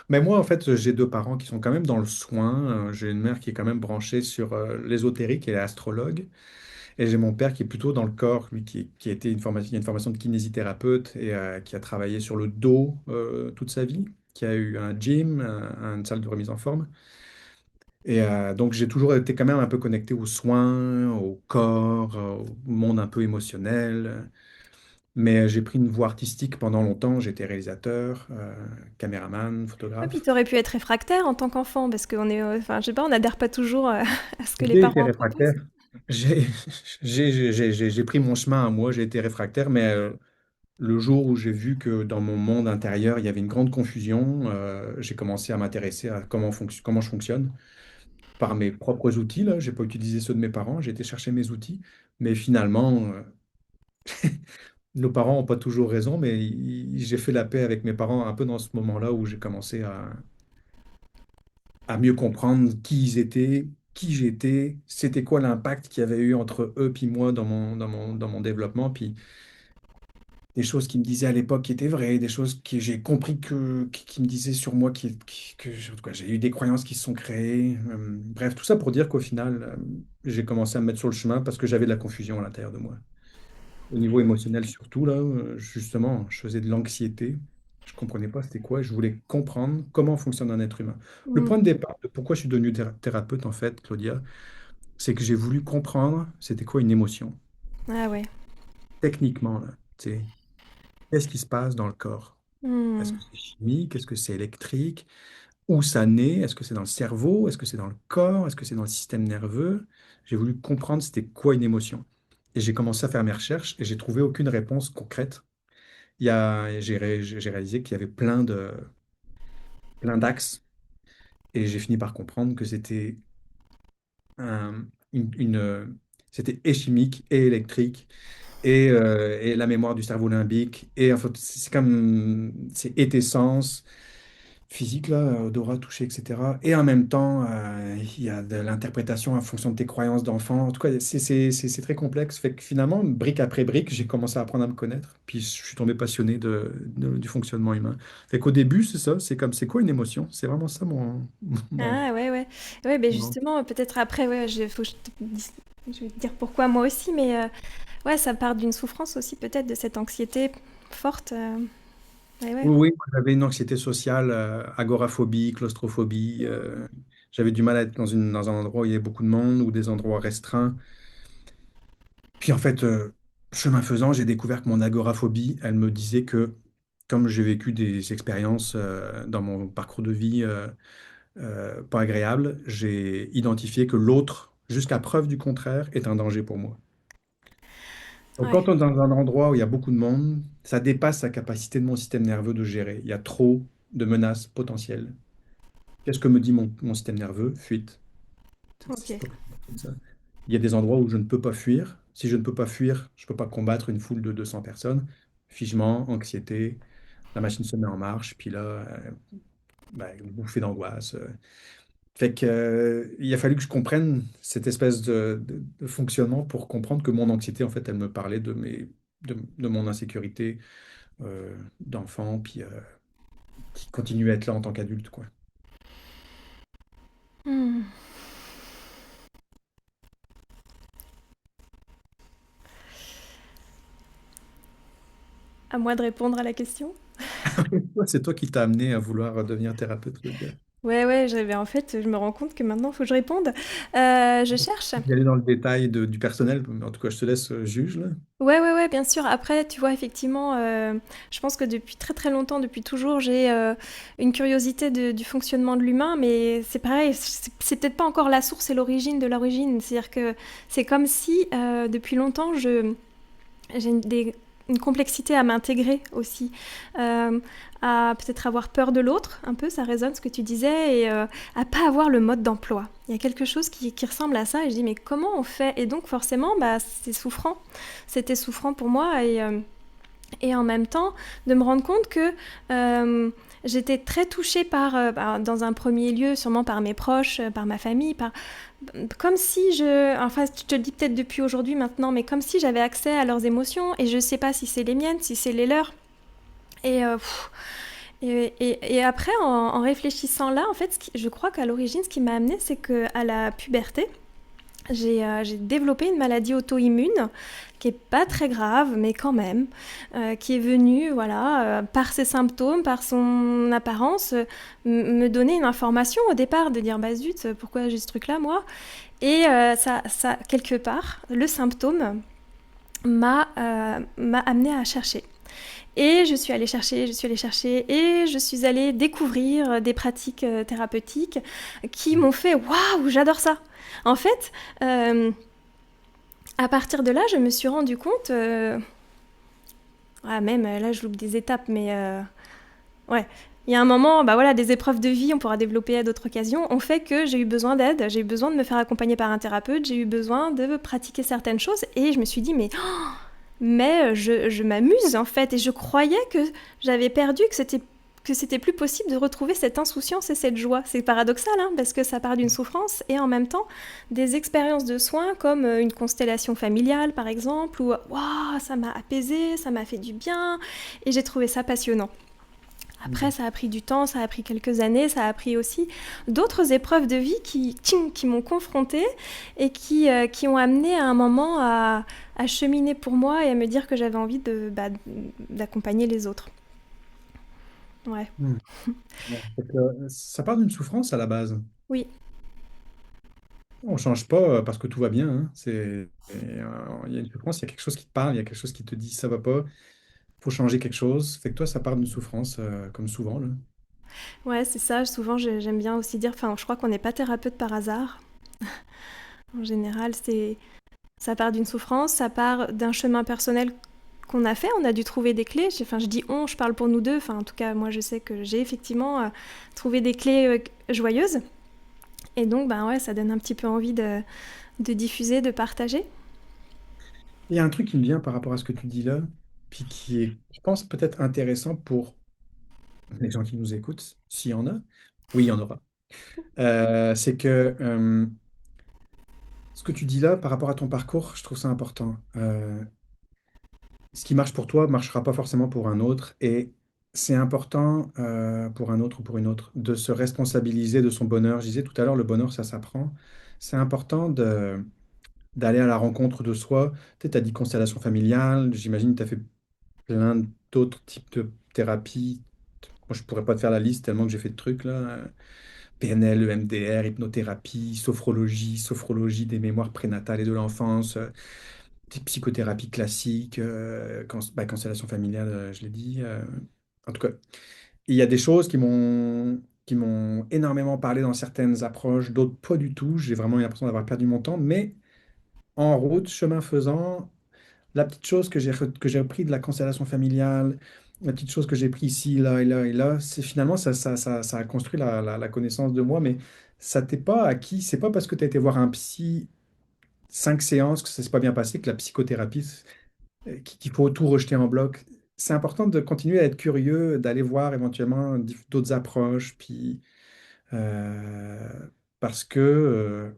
Mais moi, en fait, j'ai deux parents qui sont quand même dans le soin. J'ai une mère qui est quand même branchée sur l'ésotérique et l'astrologue. Et j'ai mon père qui est plutôt dans le corps, lui, qui a été il a une formation de kinésithérapeute et qui a travaillé sur le dos toute sa vie, qui a eu un gym, une salle de remise en forme. Et donc, j'ai toujours été quand même un peu connecté aux soins, au corps, au monde un peu émotionnel. Mais j'ai pris une voie artistique pendant longtemps. J'étais réalisateur, caméraman, Ouais, puis photographe. t'aurais pu être réfractaire en tant qu'enfant parce qu'on est, enfin, je sais pas, on n'adhère pas toujours à ce que les J'ai été parents proposent. réfractaire. J'ai j'ai pris mon chemin à moi, j'ai été réfractaire, mais le jour où j'ai vu que dans mon monde intérieur, il y avait une grande confusion, j'ai commencé à m'intéresser à comment je fonctionne par mes propres outils. Là, j'ai pas utilisé ceux de mes parents, j'ai été chercher mes outils, mais finalement, nos parents n'ont pas toujours raison, mais j'ai fait la paix avec mes parents un peu dans ce moment-là où j'ai commencé à mieux comprendre qui ils étaient, qui j'étais, c'était quoi l'impact qu'il y avait eu entre eux puis moi dans mon développement, puis des choses qu'ils me disaient à l'époque qui étaient vraies, des choses que j'ai compris qui me disaient sur moi en tout cas, j'ai eu des croyances qui se sont créées. Bref, tout ça pour dire qu'au final, j'ai commencé à me mettre sur le chemin parce que j'avais de la confusion à l'intérieur de moi. Au niveau émotionnel surtout, là, justement, je faisais de l'anxiété. Je comprenais pas c'était quoi. Je voulais comprendre comment fonctionne un être humain. Le Mm. point de départ de pourquoi je suis devenu thérapeute, en fait, Claudia, c'est que j'ai voulu comprendre c'était quoi une émotion. Ah ouais. Techniquement, là, tu sais, qu'est-ce qui se passe dans le corps? Est-ce Mm. que c'est chimique? Est-ce que c'est électrique? Où ça naît? Est-ce que c'est dans le cerveau? Est-ce que c'est dans le corps? Est-ce que c'est dans le système nerveux? J'ai voulu comprendre c'était quoi une émotion. Et j'ai commencé à faire mes recherches et j'ai trouvé aucune réponse concrète. J'ai réalisé qu'il y avait plein d'axes et j'ai fini par comprendre que c'était un- c'était et chimique et électrique et la mémoire du cerveau limbique et en fait, c'est comme c'est et tes sens physique là, odorat, toucher, etc. Et en même temps, il y a de l'interprétation en fonction de tes croyances d'enfant. En tout cas, c'est très complexe. Fait que finalement, brique après brique, j'ai commencé à apprendre à me connaître. Puis je suis tombé passionné du fonctionnement humain. Fait qu'au début, c'est ça. C'est comme, c'est quoi une émotion? C'est vraiment ça mon, Ah ouais, ouais. Ouais, ben mon- justement, peut-être après, ouais, faut que je vais te dire pourquoi moi aussi, mais ouais, ça part d'une souffrance aussi, peut-être de cette anxiété forte. Ouais, ouais. Oui, oui, moi, j'avais une anxiété sociale, agoraphobie, claustrophobie. J'avais du mal à être dans un endroit où il y avait beaucoup de monde ou des endroits restreints. Puis en fait, chemin faisant, j'ai découvert que mon agoraphobie, elle me disait que comme j'ai vécu des expériences dans mon parcours de vie pas agréables, j'ai identifié que l'autre, jusqu'à preuve du contraire, est un danger pour moi. Donc Ouais. quand on est dans un endroit où il y a beaucoup de monde, ça dépasse la capacité de mon système nerveux de gérer. Il y a trop de menaces potentielles. Qu'est-ce que me dit mon système nerveux? Fuite. Ok. C'est pas comme ça. Il y a des endroits où je ne peux pas fuir. Si je ne peux pas fuir, je ne peux pas combattre une foule de 200 personnes. Figement, anxiété, la machine se met en marche, puis là, une bouffée d'angoisse. Fait que, il a fallu que je comprenne cette espèce de fonctionnement pour comprendre que mon anxiété, en fait, elle me parlait de mon insécurité d'enfant, puis qui continue à être là en tant qu'adulte, quoi. Hmm. À moi de répondre à la question. Ouais, c'est toi qui t'as amené à vouloir devenir thérapeute, Claudia. Ouais, ouais, j'avais en fait, je me rends compte que maintenant, il faut que je réponde. Je cherche. D'aller dans le détail du personnel, mais en tout cas, je te laisse juge, là. Ouais, ouais, ouais, bien sûr. Après, tu vois, effectivement, je pense que depuis très très longtemps, depuis toujours, j'ai une curiosité du fonctionnement de l'humain, mais c'est pareil, c'est peut-être pas encore la source et l'origine de l'origine. C'est-à-dire que c'est comme si, depuis longtemps, j'ai une complexité à m'intégrer aussi, euh, à peut-être avoir peur de l'autre, un peu, ça résonne ce que tu disais, et à pas avoir le mode d'emploi. Il y a quelque chose qui ressemble à ça, et je dis, mais comment on fait? Et donc, forcément, bah, c'est souffrant. C'était souffrant pour moi, Et en même temps, de me rendre compte que j'étais très touchée dans un premier lieu, sûrement par mes proches, par ma famille, comme si enfin, je te le dis peut-être depuis aujourd'hui maintenant, mais comme si j'avais accès à leurs émotions et je ne sais pas si c'est les miennes, si c'est les leurs. Et, et après, en réfléchissant là, en fait, je crois qu'à l'origine, ce qui m'a amené, c'est qu'à la puberté, j'ai développé une maladie auto-immune qui est pas très grave, mais quand même, qui est venue, voilà, par ses symptômes, par son apparence, me donner une information au départ, de dire bah zut, pourquoi j'ai ce truc-là moi. Et quelque part, le symptôme m'a amené à chercher. Et je suis allée chercher, et je suis allée découvrir des pratiques thérapeutiques qui m'ont fait waouh, j'adore ça. En fait, à partir de là, je me suis rendu compte, même là, je loupe des étapes, mais ouais. Il y a un moment, bah voilà, des épreuves de vie, on pourra développer à d'autres occasions, ont fait que j'ai eu besoin d'aide, j'ai eu besoin de me faire accompagner par un thérapeute, j'ai eu besoin de pratiquer certaines choses, et je me suis dit, mais je m'amuse en fait, et je croyais que j'avais perdu, que c'était plus possible de retrouver cette insouciance et cette joie. C'est paradoxal, hein, parce que ça part d'une souffrance et en même temps des expériences de soins comme une constellation familiale par exemple, où waouh, ça m'a apaisé, ça m'a fait du bien, et j'ai trouvé ça passionnant. Après, ça a pris du temps, ça a pris quelques années, ça a pris aussi d'autres épreuves de vie qui m'ont confrontée et qui ont amené à un moment à cheminer pour moi et à me dire que j'avais envie d'accompagner les autres. Ouais. Hmm. Ouais. Ça part d'une souffrance à la base. Oui. On ne change pas parce que tout va bien, hein. Il y a une souffrance, il y a quelque chose qui te parle, il y a quelque chose qui te dit ça va pas, faut changer quelque chose. Fait que toi, ça part d'une souffrance, comme souvent, là. Ouais, c'est ça. Souvent, j'aime bien aussi dire, enfin, je crois qu'on n'est pas thérapeute par hasard. En général, ça part d'une souffrance, ça part d'un chemin personnel qu'on a fait, on a dû trouver des clés. Enfin, je dis on, je parle pour nous deux. Enfin, en tout cas, moi, je sais que j'ai effectivement trouvé des clés joyeuses. Et donc, ben ouais, ça donne un petit peu envie de diffuser, de partager. Il y a un truc qui me vient par rapport à ce que tu dis là, puis qui est, je pense, peut-être intéressant pour les gens qui nous écoutent, s'il y en a. Oui, il y en aura. C'est que ce que tu dis là par rapport à ton parcours, je trouve ça important. Ce qui marche pour toi ne marchera pas forcément pour un autre. Et c'est important pour un autre ou pour une autre de se responsabiliser de son bonheur. Je disais tout à l'heure, le bonheur, ça s'apprend. C'est important d'aller à la rencontre de soi. Tu as dit constellation familiale, j'imagine que tu as fait plein d'autres types de thérapies. Moi, je pourrais pas te faire la liste tellement que j'ai fait de trucs là. PNL, EMDR, hypnothérapie, sophrologie des mémoires prénatales et de l'enfance, des psychothérapies classiques, constellation familiale, je l'ai dit. En tout cas, il y a des choses qui m'ont énormément parlé dans certaines approches, d'autres pas du tout. J'ai vraiment eu l'impression d'avoir perdu mon temps, mais en route, chemin faisant, la petite chose que j'ai repris de la constellation familiale, la petite chose que j'ai pris ici, là et là et là, c'est finalement ça a construit la connaissance de moi, mais ça t'est pas acquis. C'est pas parce que tu as été voir un psy 5 séances que ça s'est pas bien passé que la psychothérapie, qu'il faut tout rejeter en bloc. C'est important de continuer à être curieux, d'aller voir éventuellement d'autres approches, puis euh, parce que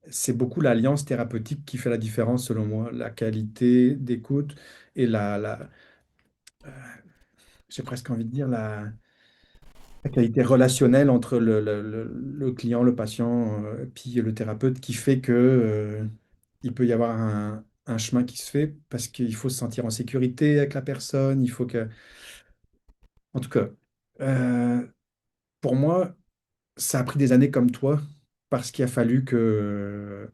c'est beaucoup l'alliance thérapeutique qui fait la différence selon moi, la qualité d'écoute et euh, j'ai presque envie de dire la qualité relationnelle entre le client, le patient, puis le thérapeute qui fait que il peut y avoir un chemin qui se fait parce qu'il faut se sentir en sécurité avec la personne, il faut que... En tout cas, euh, pour moi, ça a pris des années comme toi parce qu'il a fallu que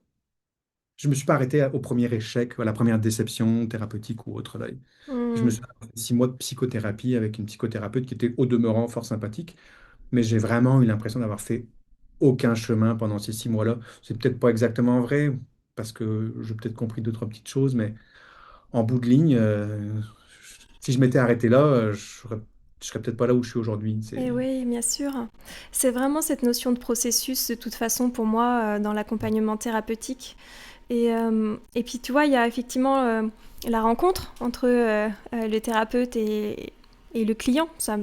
je me suis pas arrêté au premier échec, à la première déception thérapeutique ou autre. Là. Je me Hmm. suis fait 6 mois de psychothérapie avec une psychothérapeute qui était au demeurant fort sympathique, mais j'ai vraiment eu l'impression d'avoir fait aucun chemin pendant ces 6 mois-là. C'est peut-être pas exactement vrai, parce que j'ai peut-être compris deux, trois petites choses, mais en bout de ligne, si je m'étais arrêté là, je serais peut-être pas là où je suis aujourd'hui. Et oui, bien sûr. C'est vraiment cette notion de processus, de toute façon, pour moi, dans l'accompagnement thérapeutique. Et puis tu vois, il y a effectivement la rencontre entre le thérapeute et le client. Ça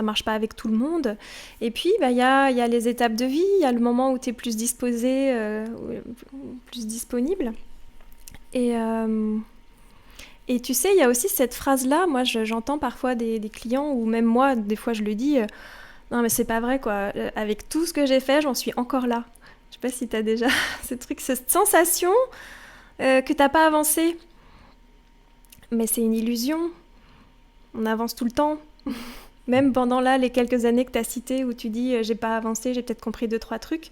marche pas avec tout le monde. Et puis, bah, il y a les étapes de vie, il y a le moment où tu es plus disposé, plus disponible. Et, euh, et tu sais, il y a aussi cette phrase-là, moi j'entends parfois des clients, ou même moi, des fois je le dis, non mais c'est pas vrai quoi, avec tout ce que j'ai fait, j'en suis encore là. Je sais pas si t'as déjà ce truc, cette sensation que t'as pas avancé. Mais c'est une illusion, on avance tout le temps. Même pendant là les quelques années que t'as citées où tu dis j'ai pas avancé, j'ai peut-être compris deux, trois trucs.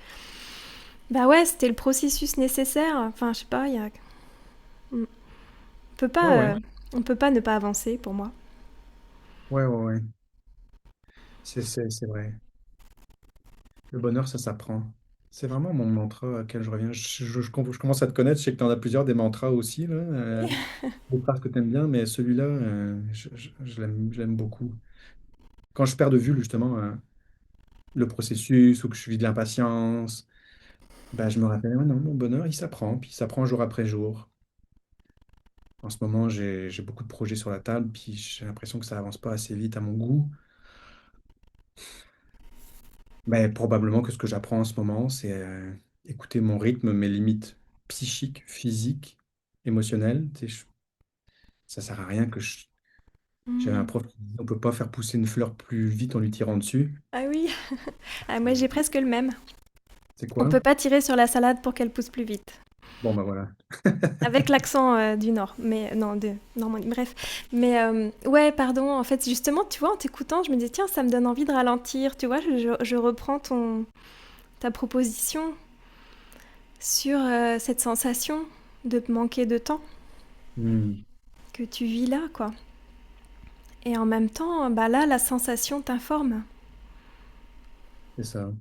Bah ouais, c'était le processus nécessaire. Enfin, je sais pas, il y a... On peut Ouais, ouais, pas, on peut pas ne pas avancer pour moi. ouais, ouais, ouais. C'est vrai. Le bonheur, ça s'apprend. C'est vraiment mon mantra auquel je reviens. Je commence à te connaître. Je sais que tu en as plusieurs des mantras aussi, là. Des phrases que tu aimes bien, mais celui-là, je l'aime beaucoup. Quand je perds de vue, justement, le processus ou que je vis de l'impatience, bah, je me rappelle, ouais, non, mon bonheur, il s'apprend, puis il s'apprend jour après jour. En ce moment, j'ai beaucoup de projets sur la table, puis j'ai l'impression que ça avance pas assez vite à mon goût. Mais probablement que ce que j'apprends en ce moment, c'est écouter mon rythme, mes limites psychiques, physiques, émotionnelles. Tu sais, ça sert à rien que je... J'avais un Hmm. prof qui disait, on peut pas faire pousser une fleur plus vite en lui tirant dessus. Ah oui, ah, moi Euh, j'ai presque le même. C'est On quoi? peut pas tirer sur la salade pour qu'elle pousse plus vite. Bon, bah voilà. Avec l'accent du Nord, mais non, de Normandie, bref. Mais ouais, pardon, en fait, justement, tu vois, en t'écoutant, je me dis, tiens, ça me donne envie de ralentir, tu vois, je reprends ta proposition sur cette sensation de manquer de temps Hmm, que tu vis là, quoi. Et en même temps, bah là, la sensation t'informe. c'est ça.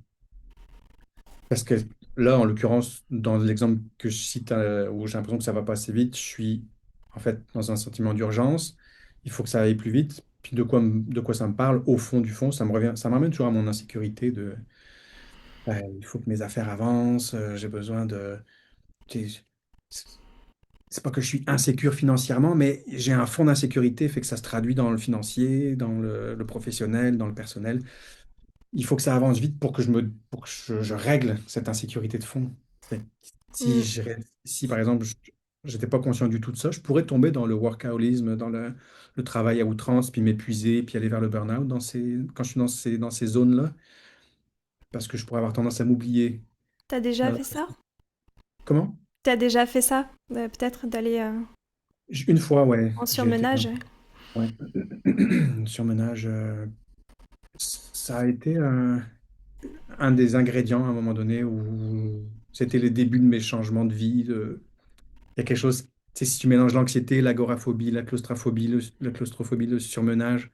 Parce que là, en l'occurrence, dans l'exemple que je cite, où j'ai l'impression que ça va pas assez vite, je suis en fait dans un sentiment d'urgence. Il faut que ça aille plus vite. Puis de quoi ça me parle, au fond du fond, ça me revient, ça m'amène toujours à mon insécurité de il faut que mes affaires avancent, j'ai besoin de. C'est c'est pas que je suis insécure financièrement, mais j'ai un fond d'insécurité, fait que ça se traduit dans le financier, dans le professionnel, dans le personnel. Il faut que ça avance vite pour que je règle cette insécurité de fond. Fait que Mm. si par exemple, je n'étais pas conscient du tout de ça, je pourrais tomber dans le workaholisme, dans le travail à outrance, puis m'épuiser, puis aller vers le burn-out quand je suis dans ces zones-là, parce que je pourrais avoir tendance à m'oublier. T'as déjà Dans- fait ça? Comment? T'as déjà fait ça? Peut-être d'aller Une fois, ouais, en j'ai été surmenage? ouais. Surmenage, ça a été un des ingrédients à un moment donné où c'était les débuts de mes changements de vie. Il y a quelque chose, tu sais, si tu mélanges l'anxiété, l'agoraphobie, la claustrophobie, le surmenage,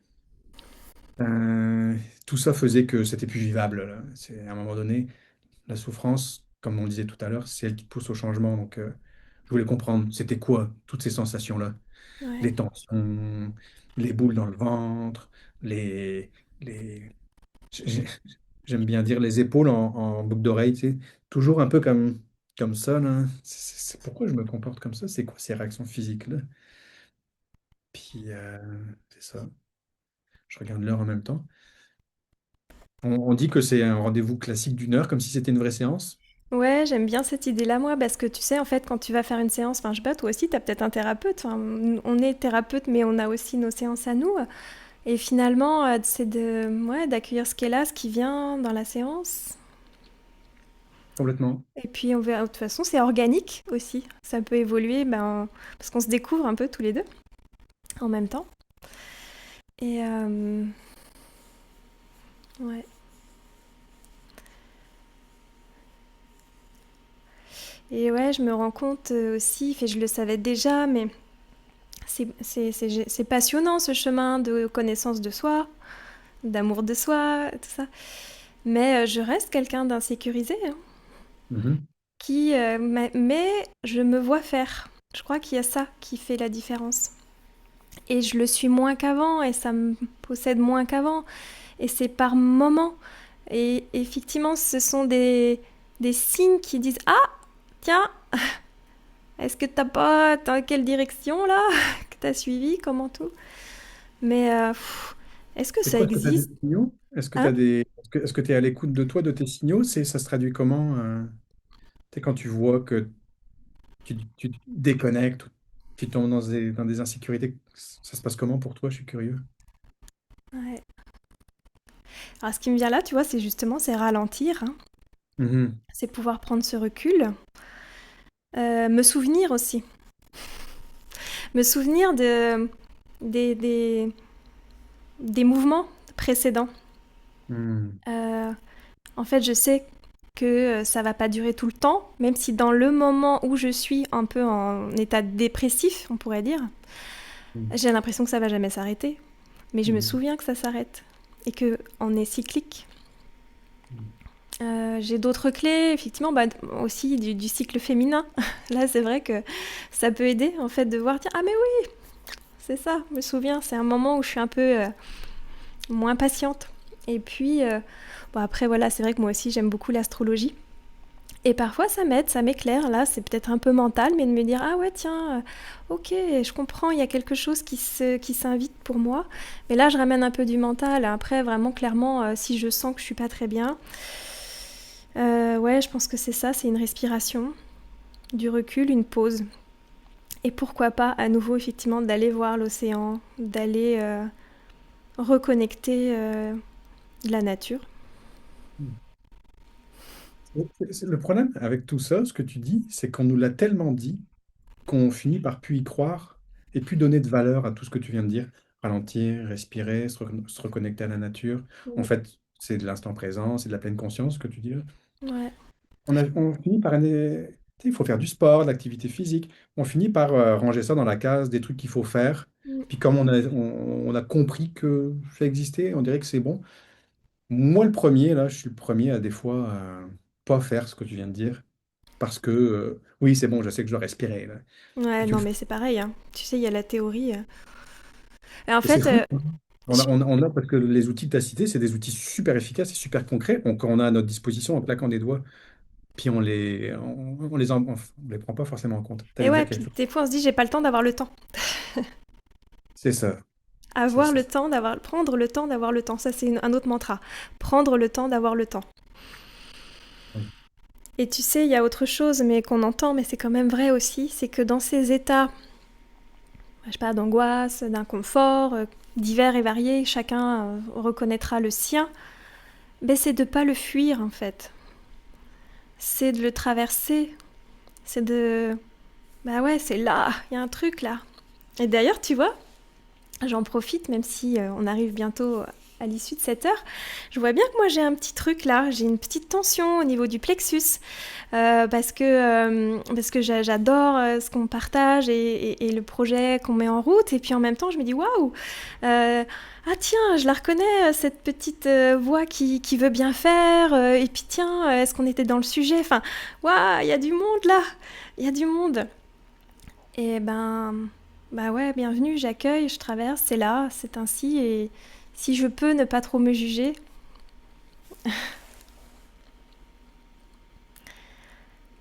euh, tout ça faisait que c'était plus vivable, là. C'est, à un moment donné, la souffrance, comme on le disait tout à l'heure, c'est elle qui te pousse au changement. Donc, je voulais comprendre, c'était quoi toutes ces sensations-là? Ouais. Les tensions, les boules dans le ventre, les, les... j'ai- j'aime bien dire les épaules en boucle d'oreille, tu sais, toujours un peu comme ça, là. Pourquoi je me comporte comme ça? C'est quoi ces réactions physiques-là? Puis, c'est ça. Je regarde l'heure en même temps. On dit que c'est un rendez-vous classique d'une heure, comme si c'était une vraie séance. Ouais, j'aime bien cette idée-là, moi, parce que tu sais, en fait, quand tu vas faire une séance, enfin, je sais pas, toi aussi, t'as peut-être un thérapeute. Enfin, on est thérapeute, mais on a aussi nos séances à nous. Et finalement, c'est ouais, d'accueillir ce qui est là, ce qui vient dans la séance. Complètement. Et puis, on verra, de toute façon, c'est organique aussi. Ça peut évoluer, ben, parce qu'on se découvre un peu tous les deux en même temps. Et ouais. Et ouais, je me rends compte aussi, fait, je le savais déjà, mais c'est passionnant ce chemin de connaissance de soi, d'amour de soi, tout ça. Mais je reste quelqu'un d'insécurisé, hein, Mhm. mais je me vois faire. Je crois qu'il y a ça qui fait la différence. Et je le suis moins qu'avant, et ça me possède moins qu'avant. Et c'est par moments. Et effectivement, ce sont des signes qui disent ah, tiens, Est-ce que t'as pas, dans quelle direction là que t'as suivi, comment tout? Mais est-ce que C'est ça quoi, est-ce que tu as des existe? signaux? Est-ce que tu Hein? as est-ce que tu es à l'écoute de toi, de tes signaux? Ça se traduit comment? Tu sais, quand tu vois que tu te déconnectes, ou tu tombes dans des insécurités, ça se passe comment pour toi? Je suis curieux. Ouais. Alors ce qui me vient là, tu vois, c'est justement c'est ralentir, hein. Mhm. C'est pouvoir prendre ce recul, me souvenir aussi, me souvenir des, des, des mouvements précédents. Mhm. Euh, En fait, je sais que ça va pas durer tout le temps, même si dans le moment où je suis un peu en état dépressif, on pourrait dire, Mhm. j'ai l'impression que ça va jamais s'arrêter. Mais je me Mhm. souviens que ça s'arrête et que on est cyclique. J'ai d'autres clés, effectivement, bah, aussi du cycle féminin. Là, c'est vrai que ça peut aider, en fait, de voir, tiens, ah mais oui, c'est ça, je me souviens, c'est un moment où je suis un peu moins patiente. Et puis, bon, après, voilà, c'est vrai que moi aussi, j'aime beaucoup l'astrologie. Et parfois, ça m'aide, ça m'éclaire. Là, c'est peut-être un peu mental, mais de me dire, ah ouais, tiens, ok, je comprends, il y a quelque chose qui s'invite pour moi. Mais là, je ramène un peu du mental. Après, vraiment, clairement, si je sens que je suis pas très bien, ouais, je pense que c'est ça, c'est une respiration, du recul, une pause. Et pourquoi pas, à nouveau, effectivement, d'aller voir l'océan, d'aller reconnecter la nature. Mhm. Le problème avec tout ça, ce que tu dis, c'est qu'on nous l'a tellement dit qu'on finit par plus y croire et plus donner de valeur à tout ce que tu viens de dire. Ralentir, respirer, se reconnecter à la nature. En Mm. fait, c'est de l'instant présent, c'est de la pleine conscience, ce que tu dis là. Ouais. On finit par... Tu sais, il faut faire du sport, de l'activité physique. On finit par ranger ça dans la case des trucs qu'il faut faire. Mm. Puis comme on a compris que ça existait, on dirait que c'est bon. Moi, le premier, là, je suis le premier à des fois pas faire ce que tu viens de dire. Parce que, oui, c'est bon, je sais que je dois respirer, là. Ouais, Puis tu non, le fais. mais c'est pareil, hein. Tu sais, il y a la théorie. Et en Et c'est fait, fou, hein. je- Parce que les outils que tu as cités, c'est des outils super efficaces et super concrets. Quand on a à notre disposition en claquant des doigts, puis on les prend pas forcément en compte. Tu et allais ouais, dire puis quelque chose. des fois, on se dit, j'ai pas le temps d'avoir le temps. C'est ça. C'est Avoir ça. le temps d'avoir, prendre le temps d'avoir le temps. Ça, c'est un autre mantra. Prendre le temps d'avoir le temps. Oui. Et tu sais, il y a autre chose, mais qu'on entend, mais c'est quand même vrai aussi, c'est que dans ces états, je sais pas, d'angoisse, d'inconfort, divers et variés, chacun reconnaîtra le sien, ben c'est de pas le fuir en fait. C'est de le traverser. C'est de, bah ouais, c'est là, il y a un truc là. Et d'ailleurs, tu vois, j'en profite, même si on arrive bientôt à l'issue de cette heure. Je vois bien que moi j'ai un petit truc là, j'ai une petite tension au niveau du plexus, parce que j'adore ce qu'on partage et le projet qu'on met en route. Et puis en même temps, je me dis waouh, ah tiens, je la reconnais, cette petite voix qui veut bien faire. Et puis tiens, est-ce qu'on était dans le sujet? Enfin, waouh, il y a du monde là, il y a du monde. Et ben, bah ouais, bienvenue, j'accueille, je traverse, c'est là, c'est ainsi, et si je peux ne pas trop me juger.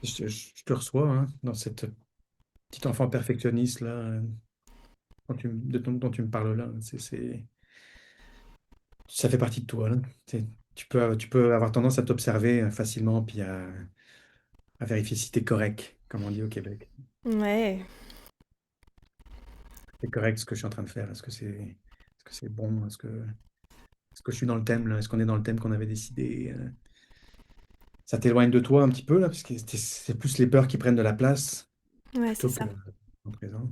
Je te reçois hein, dans cette petite enfant perfectionniste là, dont tu me parles là. Ça fait partie de toi, là. Tu peux avoir tendance à t'observer facilement, puis à vérifier si tu es correct, comme on dit au Québec. Ouais, C'est correct ce que je suis en train de faire. Est-ce que c'est bon? Est-ce que je suis dans le thème, là? Est-ce qu'on est dans le thème qu'on avait décidé? Ça t'éloigne de toi un petit peu, là, parce que c'est plus les peurs qui prennent de la place ouais, c'est plutôt que ça. en présent.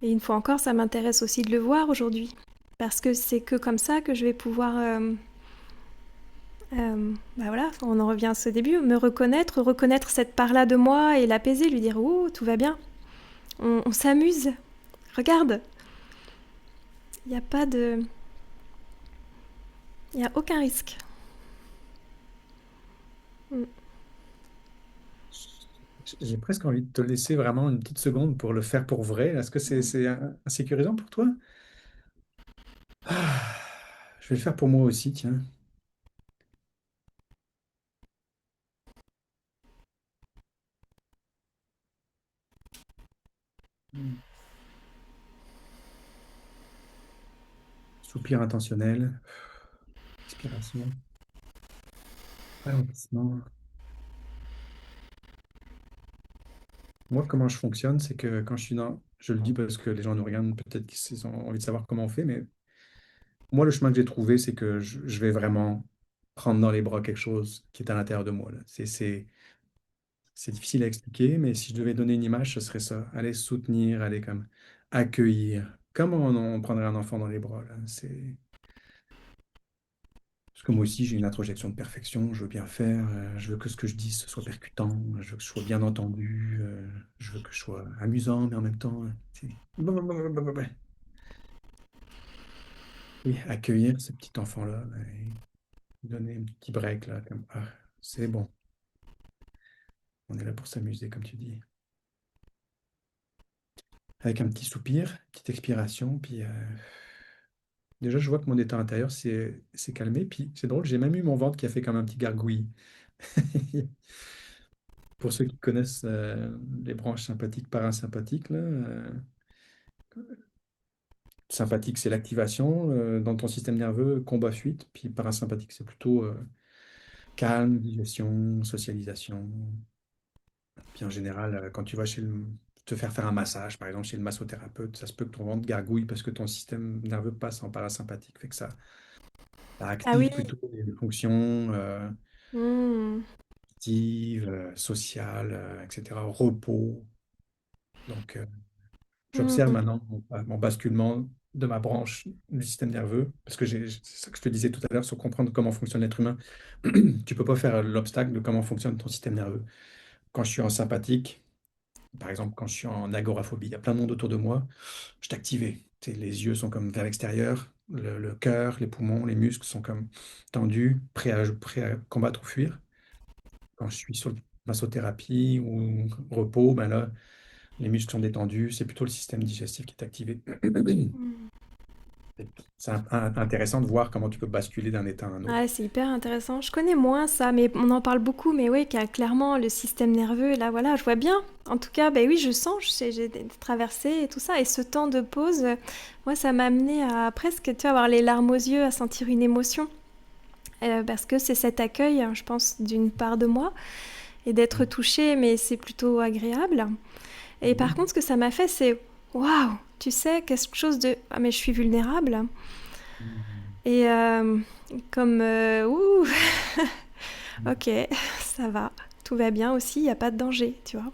Et une fois encore, ça m'intéresse aussi de le voir aujourd'hui, parce que c'est que comme ça que je vais pouvoir, bah voilà, on en revient à ce début, me reconnaître, reconnaître cette part-là de moi et l'apaiser, lui dire, oh, tout va bien, on s'amuse, regarde, il n'y a pas de, il n'y a aucun risque. Mm. J'ai presque envie de te laisser vraiment une petite seconde pour le faire pour vrai. Est-ce que c'est insécurisant pour toi? Ah, je vais le faire pour moi aussi, tiens. Mm. Soupir intentionnel, expiration, ralentissement. Moi, comment je fonctionne, c'est que quand je suis dans... Je le dis parce que les gens nous regardent, peut-être qu'ils ont envie de savoir comment on fait, mais moi, le chemin que j'ai trouvé, c'est que je vais vraiment prendre dans les bras quelque chose qui est à l'intérieur de moi, là. C'est difficile à expliquer, mais si je devais donner une image, ce serait ça. Aller soutenir, aller comme accueillir. Comme on prendrait un enfant dans les bras, là. Parce que moi aussi, j'ai une introjection de perfection. Je veux bien faire. Je veux que ce que je dis, ce soit percutant. Je veux que je sois bien entendu. Je veux que je sois amusant, mais en même temps, blablabla. Oui, accueillir ce petit enfant-là, et lui donner un petit break, là, comme, ah, c'est bon. On est là pour s'amuser, comme tu dis. Avec un petit soupir, petite expiration, puis déjà, je vois que mon état intérieur s'est calmé. Puis c'est drôle, j'ai même eu mon ventre qui a fait comme un petit gargouille. Pour ceux qui connaissent les branches sympathiques, parasympathiques, là, sympathique, c'est l'activation dans ton système nerveux, combat-fuite. Puis parasympathique, c'est plutôt calme, digestion, socialisation. Puis en général, quand tu vas te faire un massage, par exemple chez le massothérapeute, ça se peut que ton ventre gargouille parce que ton système nerveux passe en parasympathique. Fait que ça Ah oui. active plutôt les fonctions Hmm. actives, sociales, etc., repos. Donc, j'observe Hmm. maintenant mon basculement de ma branche du système nerveux, parce que c'est ça que je te disais tout à l'heure sur comprendre comment fonctionne l'être humain. Tu peux pas faire l'obstacle de comment fonctionne ton système nerveux. Quand je suis en sympathique, par exemple, quand je suis en agoraphobie, il y a plein de monde autour de moi, je suis activé. Tu sais, les yeux sont comme vers l'extérieur, le cœur, les poumons, les muscles sont comme tendus, prêts à combattre ou fuir. Quand je suis sur le massothérapie ou repos, ben là, les muscles sont détendus, c'est plutôt le système digestif qui est activé. C'est intéressant de voir comment tu peux basculer d'un état à un Ah, autre. c'est hyper intéressant. Je connais moins ça, mais on en parle beaucoup. Mais oui, clairement, le système nerveux, là, voilà, je vois bien. En tout cas, ben oui, je sens, j'ai traversé et tout ça. Et ce temps de pause, moi, ça m'a amené à presque, tu vois, avoir les larmes aux yeux, à sentir une émotion. Parce que c'est cet accueil, hein, je pense, d'une part de moi, et d'être touchée, mais c'est plutôt agréable. Et par Mhm. contre, ce que ça m'a fait, c'est waouh, tu sais, quelque chose de ah, mais je suis vulnérable. Mhm. Et comme ouh, Mhm. ok, ça va, tout va bien aussi, il n'y a pas de danger, tu vois.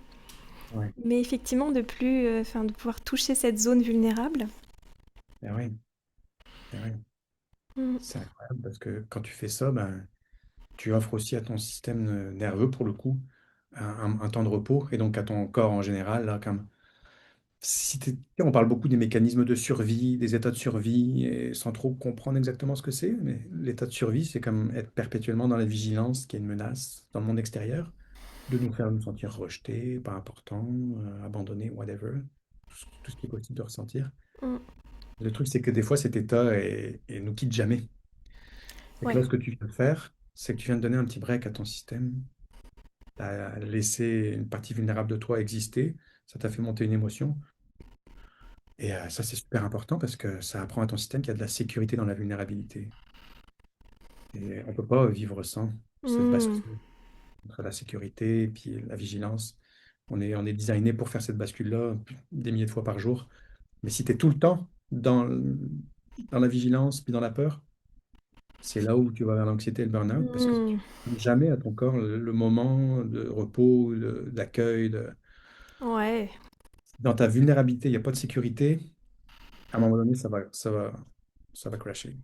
Ouais, Mais effectivement, de plus, enfin, de pouvoir toucher cette zone vulnérable. ben oui, ben oui. Mm. C'est incroyable parce que quand tu fais ça, ben, tu offres aussi à ton système nerveux, pour le coup, un temps de repos et donc à ton corps en général, là, comme on parle beaucoup des mécanismes de survie, des états de survie, et sans trop comprendre exactement ce que c'est, mais l'état de survie, c'est comme être perpétuellement dans la vigilance qu'il y a une menace dans le monde extérieur, de nous faire nous sentir rejetés, pas importants, abandonnés, whatever, tout ce qui est possible de ressentir. Mm. Le truc, c'est que des fois, cet état nous quitte jamais. Et que Ouais. là, ce que tu viens de faire, c'est que tu viens de donner un petit break à ton système, tu as laissé une partie vulnérable de toi exister, ça t'a fait monter une émotion. Et ça, c'est super important parce que ça apprend à ton système qu'il y a de la sécurité dans la vulnérabilité. Et on ne peut pas vivre sans cette Mm. bascule entre la sécurité et puis la vigilance. On est designé pour faire cette bascule-là des milliers de fois par jour. Mais si tu es tout le temps dans la vigilance puis dans la peur, c'est là où tu vas vers l'anxiété et le burn-out parce que tu Mm. ne donnes jamais à ton corps le moment de repos, d'accueil. Ouais. Dans ta vulnérabilité, il n'y a pas de sécurité. À un moment donné, ça va crasher.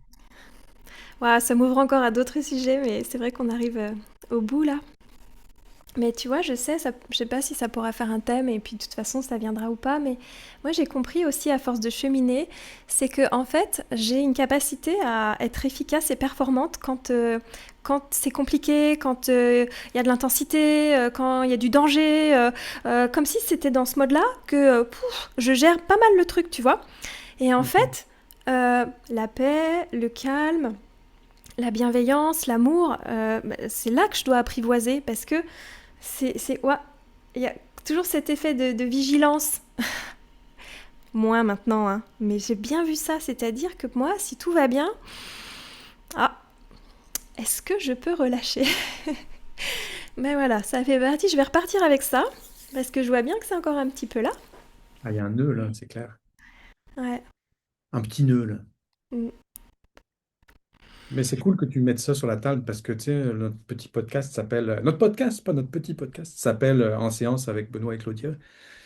Ouais, ça m'ouvre encore à d'autres sujets, mais c'est vrai qu'on arrive au bout là. Mais tu vois, je sais, ça, je sais pas si ça pourra faire un thème et puis de toute façon ça viendra ou pas, mais moi j'ai compris aussi à force de cheminer, c'est que en fait j'ai une capacité à être efficace et performante quand c'est compliqué, quand il y a de l'intensité, quand il y a du danger, comme si c'était dans ce mode-là que je gère pas mal le truc, tu vois. Et en Mhm. fait, la paix, le calme, la bienveillance, l'amour, c'est là que je dois apprivoiser parce que ouais, il y a toujours cet effet de vigilance Moins maintenant, hein. Mais j'ai bien vu ça, c'est-à-dire que moi, si tout va bien, ah, est-ce que je peux relâcher? Ben voilà, ça fait partie. Je vais repartir avec ça parce que je vois bien que c'est encore un petit peu là. Ah, il y a un nœud là, c'est clair. Ouais. Un petit nœud là. Mm. Mais c'est cool que tu mettes ça sur la table parce que tu sais, notre petit podcast s'appelle. Notre podcast, pas notre petit podcast, s'appelle En séance avec Benoît et Claudia.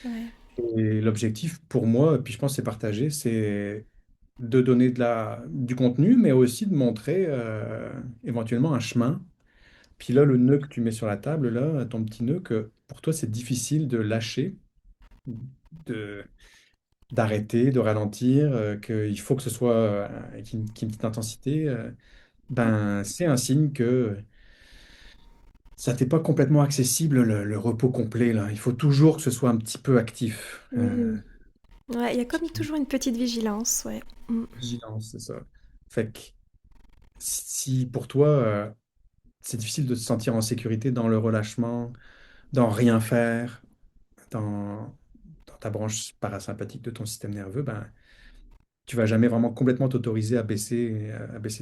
Ouais. Et l'objectif pour moi, puis je pense que c'est partagé, c'est de donner du contenu, mais aussi de montrer éventuellement un chemin. Puis là, le nœud que tu mets sur la table, là, ton petit nœud, que pour toi, c'est difficile de lâcher, de, d'arrêter, de ralentir, qu'il faut que ce soit qu'il y ait une petite intensité, ben, c'est un signe que ça t'est pas complètement accessible, le repos complet, là. Il faut toujours que ce soit un petit peu actif. Oui. Ouais, il y a comme Puis, toujours une petite vigilance, ouais. Mm. vigilance, c'est ça. Fait que si pour toi, c'est difficile de se sentir en sécurité dans le relâchement, dans rien faire, dans, dans ta branche parasympathique de ton système nerveux, ben, tu vas jamais vraiment complètement t'autoriser à baisser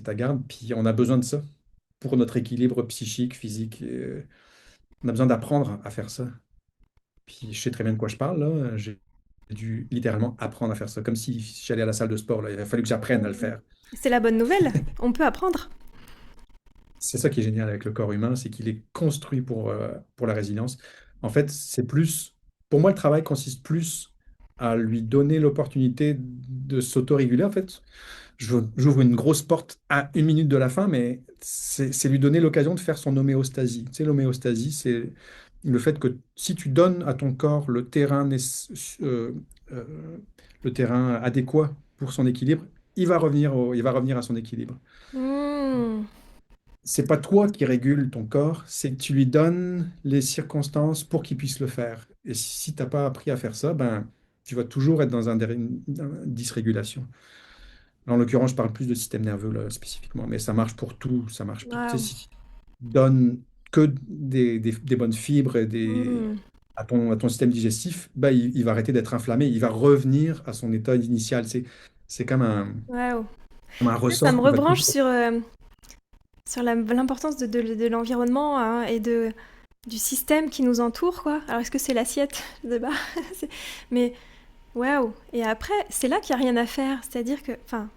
ta garde. Puis on a besoin de ça pour notre équilibre psychique, physique. On a besoin d'apprendre à faire ça. Puis je sais très bien de quoi je parle, là. J'ai dû littéralement apprendre à faire ça, comme si j'allais à la salle de sport, là. Il a fallu que j'apprenne à le Mm. faire. C'est la bonne nouvelle, on peut apprendre. C'est ça qui est génial avec le corps humain, c'est qu'il est construit pour la résilience. En fait, pour moi, le travail consiste plus à lui donner l'opportunité de s'autoréguler. En fait, j'ouvre une grosse porte à 1 minute de la fin, mais c'est lui donner l'occasion de faire son homéostasie. Tu sais, l'homéostasie, c'est le fait que si tu donnes à ton corps euh, euh, le terrain adéquat pour son équilibre, il va revenir à son équilibre. Mm. C'est pas toi qui régule ton corps, c'est que tu lui donnes les circonstances pour qu'il puisse le faire. Et si t'as pas appris à faire ça, ben, tu vas toujours être dans une dysrégulation. Là, en l'occurrence, je parle plus de système nerveux là, spécifiquement, mais ça marche pour tout. Ça marche. Tu sais, Waouh. si tu donnes que des bonnes fibres Mm. à ton système digestif, ben, il va arrêter d'être inflammé. Il va revenir à son état initial. C'est Waouh. comme un Ça me ressort qui va rebranche toujours. sur l'importance de l'environnement, hein, et du système qui nous entoure, quoi. Alors, est-ce que c'est l'assiette de bas? Mais waouh. Et après, c'est là qu'il n'y a rien à faire. C'est-à-dire que, enfin,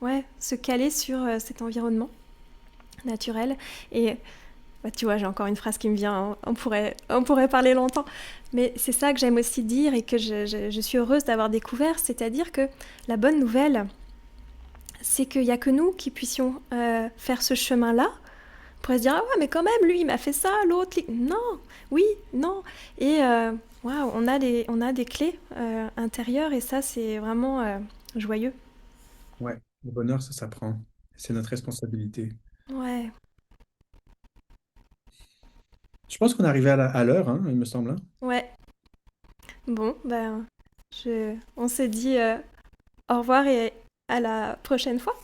ouais, se caler sur cet environnement naturel. Et bah, tu vois, j'ai encore une phrase qui me vient, hein. On pourrait parler longtemps. Mais c'est ça que j'aime aussi dire et que je suis heureuse d'avoir découvert. C'est-à-dire que la bonne nouvelle, c'est qu'il n'y a que nous qui puissions faire ce chemin-là. On pourrait se dire, ah ouais, mais quand même, lui, il m'a fait ça, l'autre. Non, oui, non. Et waouh, on a des clés intérieures et ça, c'est vraiment joyeux. Ouais, le bonheur, ça s'apprend. C'est notre responsabilité. Ouais, Je pense qu'on est arrivé à l'heure, hein, il me semble, hein. ouais. Bon, ben, on s'est dit au revoir et à la prochaine fois.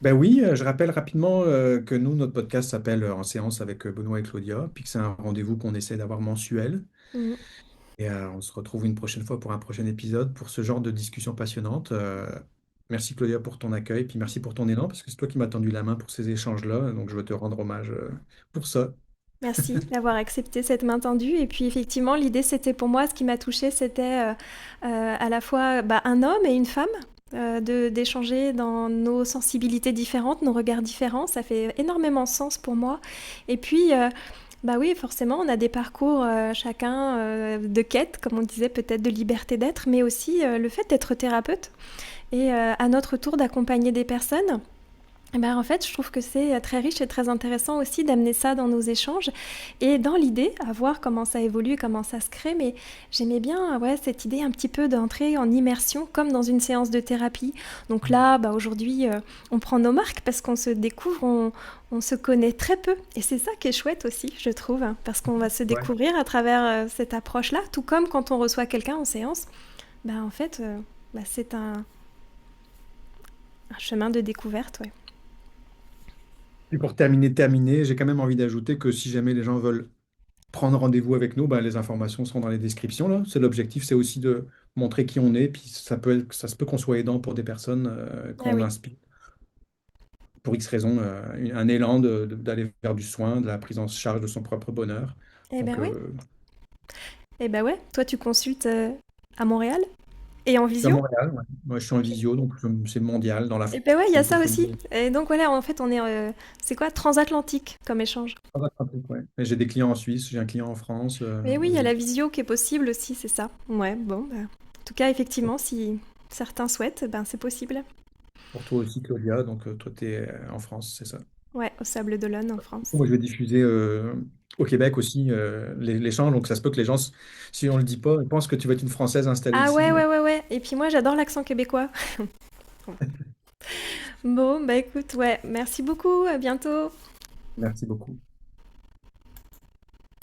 Ben oui, je rappelle rapidement que nous, notre podcast s'appelle En séance avec Benoît et Claudia, puis que c'est un rendez-vous qu'on essaie d'avoir mensuel. Mhm. Et on se retrouve une prochaine fois pour un prochain épisode pour ce genre de discussion passionnante. Merci Claudia pour ton accueil, puis merci pour ton élan, parce que c'est toi qui m'as tendu la main pour ces échanges-là, donc je veux te rendre hommage pour ça. Merci d'avoir accepté cette main tendue. Et puis effectivement, l'idée, c'était pour moi, ce qui m'a touchée, c'était à la fois bah, un homme et une femme, d'échanger dans nos sensibilités différentes, nos regards différents. Ça fait énormément sens pour moi. Et puis, bah oui, forcément, on a des parcours chacun de quête, comme on disait, peut-être de liberté d'être, mais aussi le fait d'être thérapeute et à notre tour d'accompagner des personnes. Eh ben, en fait, je trouve que c'est très riche et très intéressant aussi d'amener ça dans nos échanges et dans l'idée, à voir comment ça évolue, comment ça se crée. Mais j'aimais bien, ouais, cette idée un petit peu d'entrer en immersion comme dans une séance de thérapie. Donc là, bah, aujourd'hui, on prend nos marques parce qu'on se découvre, on se connaît très peu. Et c'est ça qui est chouette aussi, je trouve, hein, parce qu'on va se Ouais. découvrir à travers cette approche-là, tout comme quand on reçoit quelqu'un en séance. Bah, en fait, bah, c'est un chemin de découverte, ouais. Et pour terminer, j'ai quand même envie d'ajouter que si jamais les gens veulent prendre rendez-vous avec nous, ben, les informations seront dans les descriptions, là. C'est l'objectif, c'est aussi montrer qui on est, puis ça se peut qu'on soit aidant pour des personnes, Ah qu'on oui. inspire pour X raisons, un élan d'aller vers du soin, de la prise en charge de son propre bonheur. Eh ben Donc, oui. Eh ben ouais. Toi, tu consultes à Montréal et en je suis à visio? Montréal, ouais. Moi, je suis en Ok. visio, donc c'est mondial dans la Eh ben ouais, il y a ça aussi. francophonie. Et donc voilà, en fait, on est, c'est quoi, transatlantique comme échange. Ouais. Et j'ai des clients en Suisse, j'ai un client en France. Mais oui, il y a la visio qui est possible aussi, c'est ça. Ouais, bon, bah, en tout cas, effectivement, si certains souhaitent, ben c'est possible. Pour toi aussi, Claudia, donc toi, tu es en France, c'est ça. Ouais, au Sable d'Olonne en France. Moi, je vais diffuser au Québec aussi l'échange, donc ça se peut que les gens, si on le dit pas, ils pensent que tu vas être une Française installée Ah ici. ouais, ouais, ouais, ouais. Et puis moi, j'adore l'accent québécois. Bon, bah écoute, ouais, merci beaucoup, à bientôt. Merci beaucoup.